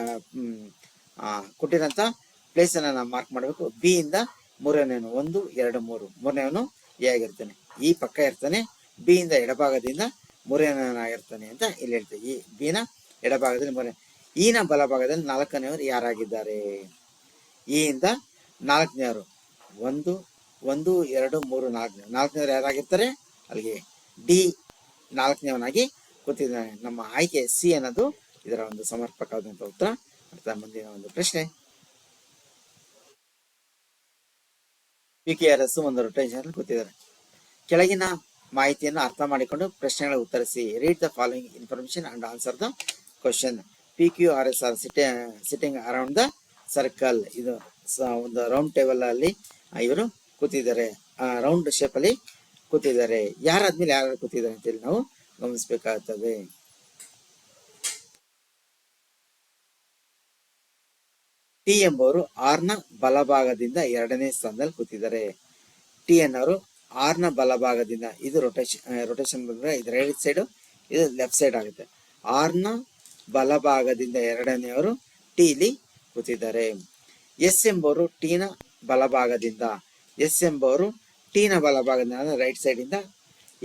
ಕೊಟ್ಟಿರೋಂಥ ಪ್ಲೇಸ್ ಅನ್ನ ನಾವು ಮಾರ್ಕ್ ಮಾಡಬೇಕು. ಬಿ ಇಂದ ಮೂರನೇವನು 1, 2, 3. ಮೂರನೇವನು ಎ ಆಗಿರ್ತಾನೆ, ಈ ಪಕ್ಕ ಇರ್ತಾನೆ. ಬಿ ಇಂದ ಎಡಭಾಗದಿಂದ ಮೂರನೇವನಾಗಿರ್ತಾನೆ ಅಂತ ಇಲ್ಲಿ ಹೇಳ್ತೇವೆ. ಈ ಬಿ ನ ಎಡಭಾಗದಲ್ಲಿ ಮೂರನೇ, ಈನ ಬಲಭಾಗದಲ್ಲಿ 4ನೇವರು ಯಾರಾಗಿದ್ದಾರೆ? ಈ ಇಂದ 4ನೇವರು 1, 1, 2, 3, 4. 4ನೇವರು ಯಾರಾಗಿರ್ತಾರೆ? ಅಲ್ಲಿಗೆ ಡಿ 4ನೇವನಾಗಿ ಕೂತಿದ್ದಾನೆ. ನಮ್ಮ ಆಯ್ಕೆ ಸಿ ಅನ್ನೋದು ಇದರ ಒಂದು ಸಮರ್ಪಕವಾದಂತ ಉತ್ತರ. ಮುಂದಿನ ಒಂದು ಪ್ರಶ್ನೆ, PQRS ಒಂದು ರೊಟೇಷನ್ ಕೂತಿದ್ದಾರೆ. ಕೆಳಗಿನ ಮಾಹಿತಿಯನ್ನು ಅರ್ಥ ಮಾಡಿಕೊಂಡು ಪ್ರಶ್ನೆಗಳ ಉತ್ತರಿಸಿ. Read the following information and answer the question. PQRS are sitting around the circle. ಇದು ಒಂದು ರೌಂಡ್ ಟೇಬಲ್ ಅಲ್ಲಿ ಇವರು ಕೂತಿದ್ದಾರೆ, ರೌಂಡ್ ಶೇಪ್ ಅಲ್ಲಿ ಕೂತಿದ್ದಾರೆ. ಯಾರಾದ್ಮೇಲೆ ಯಾರು ಕೂತಿದ್ದಾರೆ ಅಂತೇಳಿ ನಾವು ಗಮನಿಸಬೇಕಾಗ್ತದೆ. ಟಿ ಎಂಬುವರು ಆರ್ ನ ಬಲಭಾಗದಿಂದ 2ನೇ ಸ್ಥಾನದಲ್ಲಿ ಕೂತಿದ್ದಾರೆ. ಟಿ ಅನ್ನೋರು ಆರ್ ನ ಬಲಭಾಗದಿಂದ, ಇದು ರೊಟೇಷನ್ ಬಂದ್ರೆ ಇದು ರೈಟ್ ಸೈಡ್, ಇದು ಲೆಫ್ಟ್ ಸೈಡ್ ಆಗುತ್ತೆ. ಆರ್ ನ ಬಲಭಾಗದಿಂದ 2ನೇವರು ಟಿ ಇಲ್ಲಿ ಕೂತಿದ್ದಾರೆ. ಎಸ್ ಎಂಬುವರು ಟಿ ನ ಬಲಭಾಗದಿಂದ, ಎಸ್ ಎಂಬುವರು ಟಿ ನ ಬಲಭಾಗದಿಂದ ರೈಟ್ ಸೈಡ್ ಇಂದ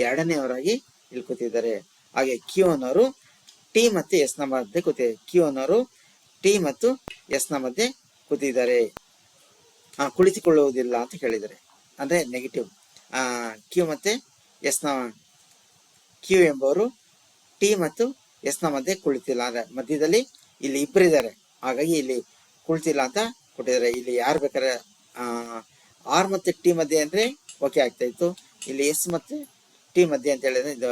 2ನೇವರಾಗಿ ಇಲ್ಲಿ ಕೂತಿದ್ದಾರೆ. ಹಾಗೆ ಕ್ಯೂ ಅನ್ನೋರು ಟಿ ಮತ್ತು ಎಸ್ ನ ಮಧ್ಯೆ ಕೂತಿದ್ದಾರೆ. ಕ್ಯೂ ಅನ್ನೋರು ಟಿ ಮತ್ತು ಎಸ್ ನ ಮಧ್ಯೆ ಕೂತಿದ್ದಾರೆ. ಕುಳಿತುಕೊಳ್ಳುವುದಿಲ್ಲ ಅಂತ ಹೇಳಿದ್ದಾರೆ, ಅಂದ್ರೆ ನೆಗೆಟಿವ್. ಕ್ಯೂ ಮತ್ತೆ ಎಸ್ ನ, ಕ್ಯೂ ಎಂಬವರು ಟಿ ಮತ್ತು ಎಸ್ ನ ಮಧ್ಯೆ ಕುಳಿತಿಲ್ಲ, ಅಂದ್ರೆ ಮಧ್ಯದಲ್ಲಿ ಇಲ್ಲಿ ಇಬ್ಬರಿದ್ದಾರೆ, ಹಾಗಾಗಿ ಇಲ್ಲಿ ಕುಳಿತಿಲ್ಲ ಅಂತ ಕೊಟ್ಟಿದ್ದಾರೆ. ಇಲ್ಲಿ ಯಾರು ಬೇಕಾದ್ರೆ ಆರ್ ಮತ್ತೆ ಟಿ ಮಧ್ಯೆ ಅಂದ್ರೆ ಓಕೆ ಆಗ್ತಾ ಇತ್ತು. ಇಲ್ಲಿ ಎಸ್ ಮತ್ತೆ ಟಿ ಮಧ್ಯೆ ಅಂತ ಹೇಳಿದ್ರೆ ಇದು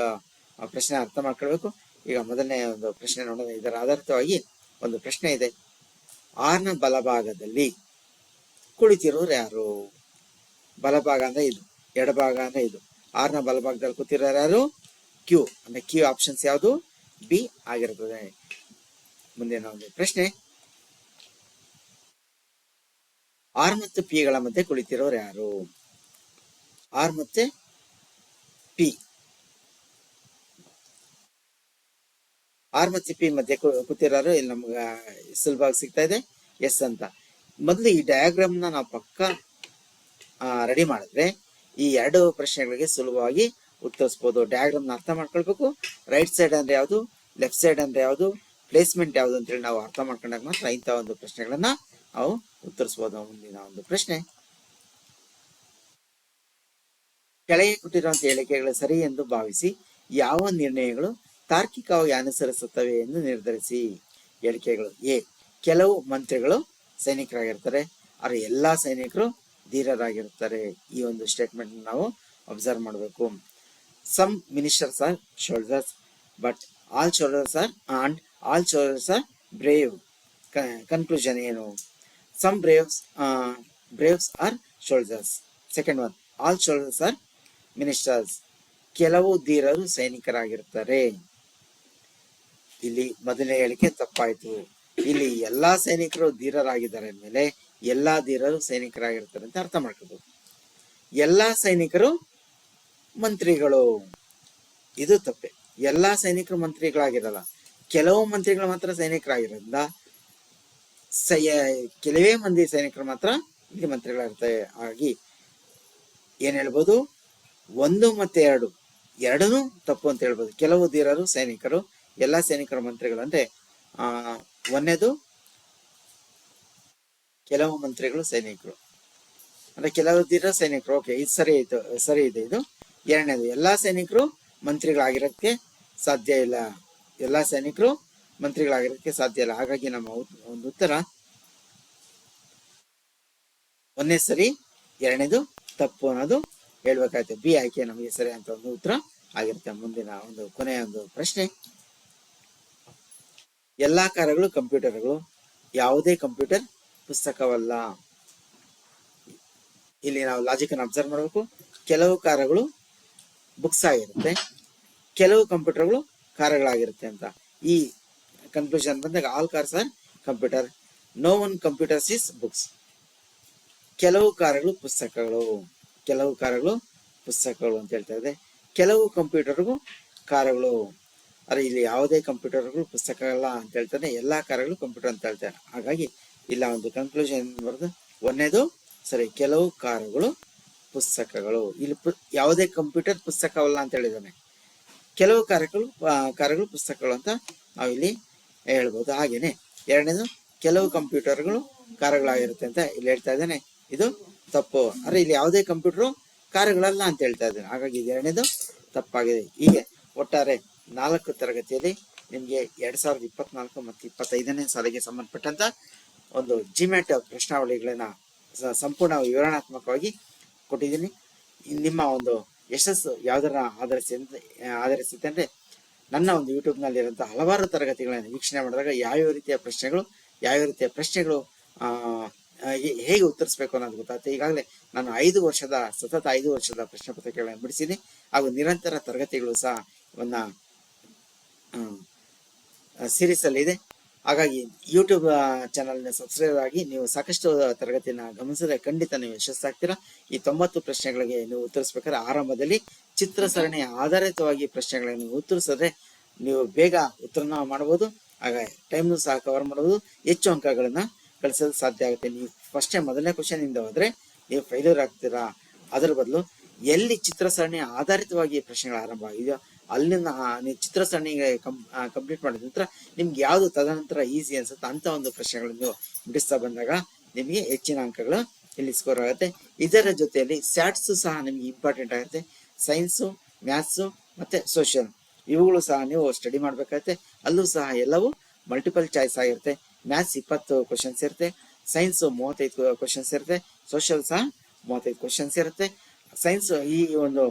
ಪ್ರಶ್ನೆ ಅರ್ಥ ಮಾಡ್ಕೊಳ್ಬೇಕು. ಈಗ ಮೊದಲನೇ ಒಂದು ಪ್ರಶ್ನೆ ನೋಡೋಣ. ಇದರ ಆಧಾರಿತವಾಗಿ ಒಂದು ಪ್ರಶ್ನೆ ಇದೆ. ಆರ್ ನ ಬಲಭಾಗದಲ್ಲಿ ಕುಳಿತಿರೋರು ಯಾರು? ಬಲಭಾಗ ಅಂದ್ರೆ ಇದು, ಎಡಭಾಗ ಅಂದ್ರೆ ಇದು. ಆರ್ ನ ಬಲಭಾಗದಲ್ಲಿ ಕೂತಿರೋರು ಯಾರು? ಕ್ಯೂ. ಅಂದ್ರೆ ಕ್ಯೂ ಆಪ್ಷನ್ಸ್ ಯಾವುದು? ಬಿ ಆಗಿರ್ತದೆ. ಮುಂದಿನ ಒಂದು ಪ್ರಶ್ನೆ, ಆರ್ ಮತ್ತು ಪಿ ಗಳ ಮಧ್ಯೆ ಕುಳಿತಿರೋರು ಯಾರು? ಆರ್ ಮತ್ತೆ ಪಿ. ಆರ್ ಮತ್ತು ಪಿ ಮಧ್ಯೆ ಕೂತಿರೋರು ಇಲ್ಲಿ ನಮ್ಗೆ ಸುಲಭವಾಗಿ ಸಿಗ್ತಾ ಇದೆ, ಎಸ್ ಅಂತ. ಮೊದಲು ಈ ಡಯಾಗ್ರಾಮ್ನ ನಾವು ಪಕ್ಕ ರೆಡಿ ಮಾಡಿದ್ರೆ ಈ ಎರಡು ಪ್ರಶ್ನೆಗಳಿಗೆ ಸುಲಭವಾಗಿ ಉತ್ತರಿಸ್ಬೋದು. ಡಯಾಗ್ರಾಮ್ನ ಅರ್ಥ ಮಾಡ್ಕೊಳ್ಬೇಕು. ರೈಟ್ ಸೈಡ್ ಅಂದ್ರೆ ಯಾವುದು, ಲೆಫ್ಟ್ ಸೈಡ್ ಅಂದ್ರೆ ಯಾವುದು, ಪ್ಲೇಸ್ಮೆಂಟ್ ಯಾವುದು ಅಂತೇಳಿ ನಾವು ಅರ್ಥ ಮಾಡ್ಕೊಂಡಾಗ ಮಾತ್ರ ಇಂಥ ಒಂದು ಪ್ರಶ್ನೆಗಳನ್ನ ನಾವು ಉತ್ತರಿಸಬಹುದು. ಮುಂದಿನ ಒಂದು ಪ್ರಶ್ನೆ, ಕೆಳಗೆ ಕೊಟ್ಟಿರುವಂತಹ ಹೇಳಿಕೆಗಳು ಸರಿ ಎಂದು ಭಾವಿಸಿ ಯಾವ ನಿರ್ಣಯಗಳು ತಾರ್ಕಿಕವಾಗಿ ಅನುಸರಿಸುತ್ತವೆ ಎಂದು ನಿರ್ಧರಿಸಿ. ಹೇಳಿಕೆಗಳು: ಎ, ಕೆಲವು ಮಂತ್ರಿಗಳು ಸೈನಿಕರಾಗಿರ್ತಾರೆ, ಆದರೆ ಎಲ್ಲಾ ಸೈನಿಕರು ಧೀರರಾಗಿರ್ತಾರೆ. ಈ ಒಂದು ಸ್ಟೇಟ್ಮೆಂಟ್ ನಾವು ಅಬ್ಸರ್ವ್ ಮಾಡಬೇಕು. Some ministers are soldiers but all soldiers are all soldiers are brave. Conclusion ಏನು? Some braves are soldiers. Second one, all soldiers are ministers. ಕೆಲವು ಧೀರರು ಸೈನಿಕರಾಗಿರ್ತಾರೆ. ಇಲ್ಲಿ ಮೊದಲನೇ ಹೇಳಿಕೆ ತಪ್ಪಾಯ್ತು. ಇಲ್ಲಿ ಎಲ್ಲಾ ಸೈನಿಕರು ಧೀರರಾಗಿದ್ದಾರೆ ಮೇಲೆ ಎಲ್ಲಾ ಧೀರರು ಸೈನಿಕರಾಗಿರ್ತಾರೆ ಅಂತ ಅರ್ಥ ಮಾಡ್ಕೋಬಹುದು. ಎಲ್ಲಾ ಸೈನಿಕರು ಮಂತ್ರಿಗಳು, ಇದು ತಪ್ಪೆ. ಎಲ್ಲಾ ಸೈನಿಕರು ಮಂತ್ರಿಗಳಾಗಿರಲ್ಲ, ಕೆಲವು ಮಂತ್ರಿಗಳು ಮಾತ್ರ ಸೈನಿಕರಾಗಿರೋದ್ರಿಂದ ಕೆಲವೇ ಮಂದಿ ಸೈನಿಕರು ಮಾತ್ರ ಇಲ್ಲಿ ಮಂತ್ರಿಗಳಾಗಿರ್ತಾರೆ. ಹಾಗಾಗಿ ಏನ್ ಹೇಳ್ಬೋದು, 1 ಮತ್ತು 2 ಎರಡೂ ತಪ್ಪು ಅಂತ ಹೇಳ್ಬೋದು. ಕೆಲವು ಧೀರರು ಸೈನಿಕರು, ಎಲ್ಲಾ ಸೈನಿಕರು ಮಂತ್ರಿಗಳು ಅಂದ್ರೆ ಒಂದನೇದು ಕೆಲವು ಮಂತ್ರಿಗಳು ಸೈನಿಕರು ಅಂದ್ರೆ ಕೆಲವು ಧೀರ ಸೈನಿಕರು. ಓಕೆ, ಇದು ಸರಿ ಇದೆ. ಇದು ಎರಡನೇದು, ಎಲ್ಲಾ ಸೈನಿಕರು ಮಂತ್ರಿಗಳಾಗಿರೋಕ್ಕೆ ಸಾಧ್ಯ ಇಲ್ಲ. ಎಲ್ಲಾ ಸೈನಿಕರು ಮಂತ್ರಿಗಳಾಗಿರೋಕ್ಕೆ ಸಾಧ್ಯ ಇಲ್ಲ. ಹಾಗಾಗಿ ನಮ್ಮ ಒಂದು ಉತ್ತರ ಒಂದೇ ಸರಿ, ಎರಡನೇದು ತಪ್ಪು ಅನ್ನೋದು ಹೇಳ್ಬೇಕಾಯ್ತು. ಬಿ ಆಯ್ಕೆ ನಮಗೆ ಸರಿ ಅಂತ ಒಂದು ಉತ್ತರ ಆಗಿರುತ್ತೆ. ಮುಂದಿನ ಒಂದು ಕೊನೆಯ ಒಂದು ಪ್ರಶ್ನೆ, ಎಲ್ಲಾ ಕಾರ್ಯಗಳು ಕಂಪ್ಯೂಟರ್ಗಳು, ಯಾವುದೇ ಕಂಪ್ಯೂಟರ್ ಪುಸ್ತಕವಲ್ಲ. ಇಲ್ಲಿ ನಾವು ಲಾಜಿಕ್ ಅನ್ನು ಅಬ್ಸರ್ವ್ ಮಾಡಬೇಕು. ಕೆಲವು ಕಾರ್ಯಗಳು ಬುಕ್ಸ್ ಆಗಿರುತ್ತೆ, ಕೆಲವು ಕಂಪ್ಯೂಟರ್ಗಳು ಕಾರ್ಯಗಳಾಗಿರುತ್ತೆ ಅಂತ. ಈ ಕನ್ಕ್ಲೂಷನ್ ಬಂದಾಗ all cars are computer, no one computers is books. ಕೆಲವು ಕಾರ್ಯಗಳು ಪುಸ್ತಕಗಳು, ಕೆಲವು ಕಾರ್ಯಗಳು ಪುಸ್ತಕಗಳು ಅಂತ ಹೇಳ್ತಾ ಇದೆ. ಕೆಲವು ಕಂಪ್ಯೂಟರ್ಗೂ ಕಾರ್ಯಗಳು, ಅರೆ ಇಲ್ಲಿ ಯಾವುದೇ ಕಂಪ್ಯೂಟರ್ಗಳು ಪುಸ್ತಕ ಅಲ್ಲ ಅಂತ ಹೇಳ್ತಾನೆ, ಎಲ್ಲಾ ಕಾರ್ಯಗಳು ಕಂಪ್ಯೂಟರ್ ಅಂತ ಹೇಳ್ತಾರೆ. ಹಾಗಾಗಿ ಇಲ್ಲ ಒಂದು ಕನ್ಕ್ಲೂಷನ್ ಬರೋದು ಒಂದೇದು ಸರಿ, ಕೆಲವು ಕಾರ್ಯಗಳು ಪುಸ್ತಕಗಳು. ಇಲ್ಲಿ ಯಾವುದೇ ಕಂಪ್ಯೂಟರ್ ಪುಸ್ತಕವಲ್ಲ ಅಂತ ಹೇಳಿದಾನೆ, ಕೆಲವು ಕಾರ್ಯಗಳು ಪುಸ್ತಕಗಳು ಅಂತ ನಾವು ಇಲ್ಲಿ ಹೇಳ್ಬೋದು. ಹಾಗೇನೆ ಎರಡನೇದು ಕೆಲವು ಕಂಪ್ಯೂಟರ್ಗಳು ಕಾರ್ಯಗಳಾಗಿರುತ್ತೆ ಅಂತ ಇಲ್ಲಿ ಹೇಳ್ತಾ ಇದ್ದಾನೆ, ಇದು ತಪ್ಪು. ಅರೆ ಇಲ್ಲಿ ಯಾವುದೇ ಕಂಪ್ಯೂಟರ್ ಕಾರ್ಯಗಳಲ್ಲ ಅಂತ ಹೇಳ್ತಾ ಇದ್ದಾನೆ. ಹಾಗಾಗಿ ಇದು ಎರಡನೇದು ತಪ್ಪಾಗಿದೆ. ಹೀಗೆ ಒಟ್ಟಾರೆ 4 ತರಗತಿಯಲ್ಲಿ ನಿಮ್ಗೆ 2024 ಮತ್ತು 25ನೇ ಸಾಲಿಗೆ ಸಂಬಂಧಪಟ್ಟಂತ ಒಂದು ಜಿಮ್ಯಾಟ್ ಪ್ರಶ್ನಾವಳಿಗಳನ್ನ ಸಂಪೂರ್ಣ ವಿವರಣಾತ್ಮಕವಾಗಿ ಕೊಟ್ಟಿದ್ದೀನಿ. ನಿಮ್ಮ ಒಂದು ಯಶಸ್ಸು ಯಾವುದರ ಆಧರಿಸಿದೆ ಅಂದ್ರೆ ನನ್ನ ಒಂದು ಯೂಟ್ಯೂಬ್ ನಲ್ಲಿ ಇರುವಂತಹ ಹಲವಾರು ತರಗತಿಗಳನ್ನು ವೀಕ್ಷಣೆ ಮಾಡಿದಾಗ ಯಾವ್ಯಾವ ರೀತಿಯ ಪ್ರಶ್ನೆಗಳು ಹೇಗೆ ಉತ್ತರಿಸಬೇಕು ಅನ್ನೋದು ಗೊತ್ತಾಗುತ್ತೆ. ಈಗಾಗಲೇ ನಾನು 5 ವರ್ಷದ ಪ್ರಶ್ನೆ ಪತ್ರಿಕೆಗಳನ್ನು ಬಿಡಿಸಿದ್ದೀನಿ. ಹಾಗೂ ನಿರಂತರ ತರಗತಿಗಳು ಸಹ ಒಂದು ಸೀರೀಸ್ ಅಲ್ಲಿ ಇದೆ. ಹಾಗಾಗಿ ಯೂಟ್ಯೂಬ್ ಚಾನಲ್ನ ಸಬ್ಸ್ಕ್ರೈಬ್ ಆಗಿ ನೀವು ಸಾಕಷ್ಟು ತರಗತಿನ ಗಮನಿಸಿದ್ರೆ ಖಂಡಿತ ನೀವು ಯಶಸ್ಸಾಗ್ತೀರಾ. ಈ 90 ಪ್ರಶ್ನೆಗಳಿಗೆ ನೀವು ಉತ್ತರಿಸ್ಬೇಕಾದ್ರೆ ಆರಂಭದಲ್ಲಿ ಚಿತ್ರ ಸರಣಿಯ ಆಧಾರಿತವಾಗಿ ಪ್ರಶ್ನೆಗಳನ್ನು ನೀವು ಉತ್ತರಿಸಿದ್ರೆ ನೀವು ಬೇಗ ಉತ್ತರನ ಮಾಡಬಹುದು. ಹಾಗಾಗಿ ಟೈಮ್ನು ಸಹ ಕವರ್ ಮಾಡಬಹುದು, ಹೆಚ್ಚು ಅಂಕಗಳನ್ನ ಕಳಿಸಲು ಸಾಧ್ಯ ಆಗುತ್ತೆ. ನೀವು ಮೊದಲನೇ ಕ್ವಶನ್ ಇಂದ ಹೋದ್ರೆ ನೀವು ಫೇಲ್ಯೂರ್ ಆಗ್ತೀರಾ. ಅದರ ಬದಲು ಎಲ್ಲಿ ಚಿತ್ರ ಸರಣಿಯ ಆಧಾರಿತವಾಗಿ ಪ್ರಶ್ನೆಗಳು ಆರಂಭ ಆಗಿದೆಯೋ ಅಲ್ಲಿನ ನೀವು ಚಿತ್ರ ಸರಣಿಗೆ ಕಂಪ್ಲೀಟ್ ಮಾಡಿದ ನಂತರ ನಿಮ್ಗೆ ಯಾವ್ದು ತದನಂತರ ಈಸಿ ಅನ್ಸುತ್ತೆ ಅಂತ ಒಂದು ಪ್ರಶ್ನೆಗಳನ್ನು ನೀವು ಬಿಡಿಸ್ತಾ ಬಂದಾಗ ನಿಮಗೆ ಹೆಚ್ಚಿನ ಅಂಕಗಳು ಇಲ್ಲಿ ಸ್ಕೋರ್ ಆಗುತ್ತೆ. ಇದರ ಜೊತೆಯಲ್ಲಿ ಸ್ಯಾಟ್ಸ್ ಸಹ ನಿಮ್ಗೆ ಇಂಪಾರ್ಟೆಂಟ್ ಆಗುತ್ತೆ. ಸೈನ್ಸು, ಮ್ಯಾಥ್ಸು ಮತ್ತೆ ಸೋಷಿಯಲ್ ಇವುಗಳು ಸಹ ನೀವು ಸ್ಟಡಿ ಮಾಡ್ಬೇಕಾಗುತ್ತೆ. ಅಲ್ಲೂ ಸಹ ಎಲ್ಲವೂ ಮಲ್ಟಿಪಲ್ ಚಾಯ್ಸ್ ಆಗಿರುತ್ತೆ. ಮ್ಯಾಥ್ಸ್ 20 ಕ್ವಶನ್ಸ್ ಇರುತ್ತೆ, ಸೈನ್ಸ್ 35 ಕ್ವಶನ್ಸ್ ಇರುತ್ತೆ, ಸೋಷಿಯಲ್ ಸಹ 35 ಕ್ವಶನ್ಸ್ ಇರುತ್ತೆ. ಸೈನ್ಸ್ ಈ ಒಂದು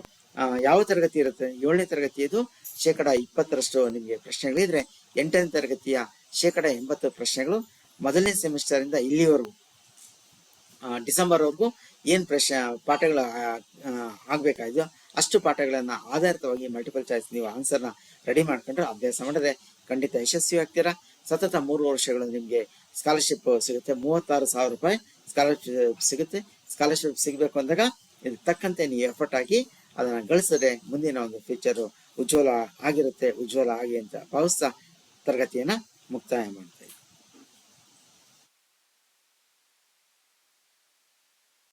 ಯಾವ ತರಗತಿ ಇರುತ್ತೆ, 7ನೇ ತರಗತಿಯದು 20% ನಿಮಗೆ ಪ್ರಶ್ನೆಗಳಿದ್ರೆ 8ನೇ ತರಗತಿಯ 80% ಪ್ರಶ್ನೆಗಳು ಮೊದಲನೇ ಸೆಮಿಸ್ಟರ್ ಇಂದ ಇಲ್ಲಿವರೆಗೂ ಡಿಸೆಂಬರ್ ವರೆಗೂ ಏನ್ ಪಾಠಗಳು ಆಗ್ಬೇಕಾಗಿದೆಯೋ ಅಷ್ಟು ಪಾಠಗಳನ್ನ ಆಧಾರಿತವಾಗಿ ಮಲ್ಟಿಪಲ್ ಚಾಯ್ಸ್ ನೀವು ಆನ್ಸರ್ನ ರೆಡಿ ಮಾಡ್ಕೊಂಡ್ರೆ ಅಭ್ಯಾಸ ಮಾಡಿದ್ರೆ ಖಂಡಿತ ಯಶಸ್ವಿ ಆಗ್ತೀರಾ. ಸತತ 3 ವರ್ಷಗಳು ನಿಮ್ಗೆ ಸ್ಕಾಲರ್ಶಿಪ್ ಸಿಗುತ್ತೆ. 36,000 ರೂಪಾಯಿ ಸ್ಕಾಲರ್ಶಿಪ್ ಸಿಗುತ್ತೆ. ಸ್ಕಾಲರ್ಶಿಪ್ ಸಿಗಬೇಕು ಅಂದಾಗ ಇದಕ್ಕೆ ತಕ್ಕಂತೆ ನೀವು ಎಫರ್ಟ್ ಹಾಕಿ ಅದನ್ನ ಗಳಿಸಿದ್ರೆ ಮುಂದಿನ ಒಂದು ಫ್ಯೂಚರ್ ಉಜ್ವಲ ಆಗಿ ಅಂತ ಭಾವಿಸ್ತಾ ತರಗತಿಯನ್ನ ಮುಕ್ತಾಯ ಮಾಡ್ತಾ ಇದ್ದೀನಿ.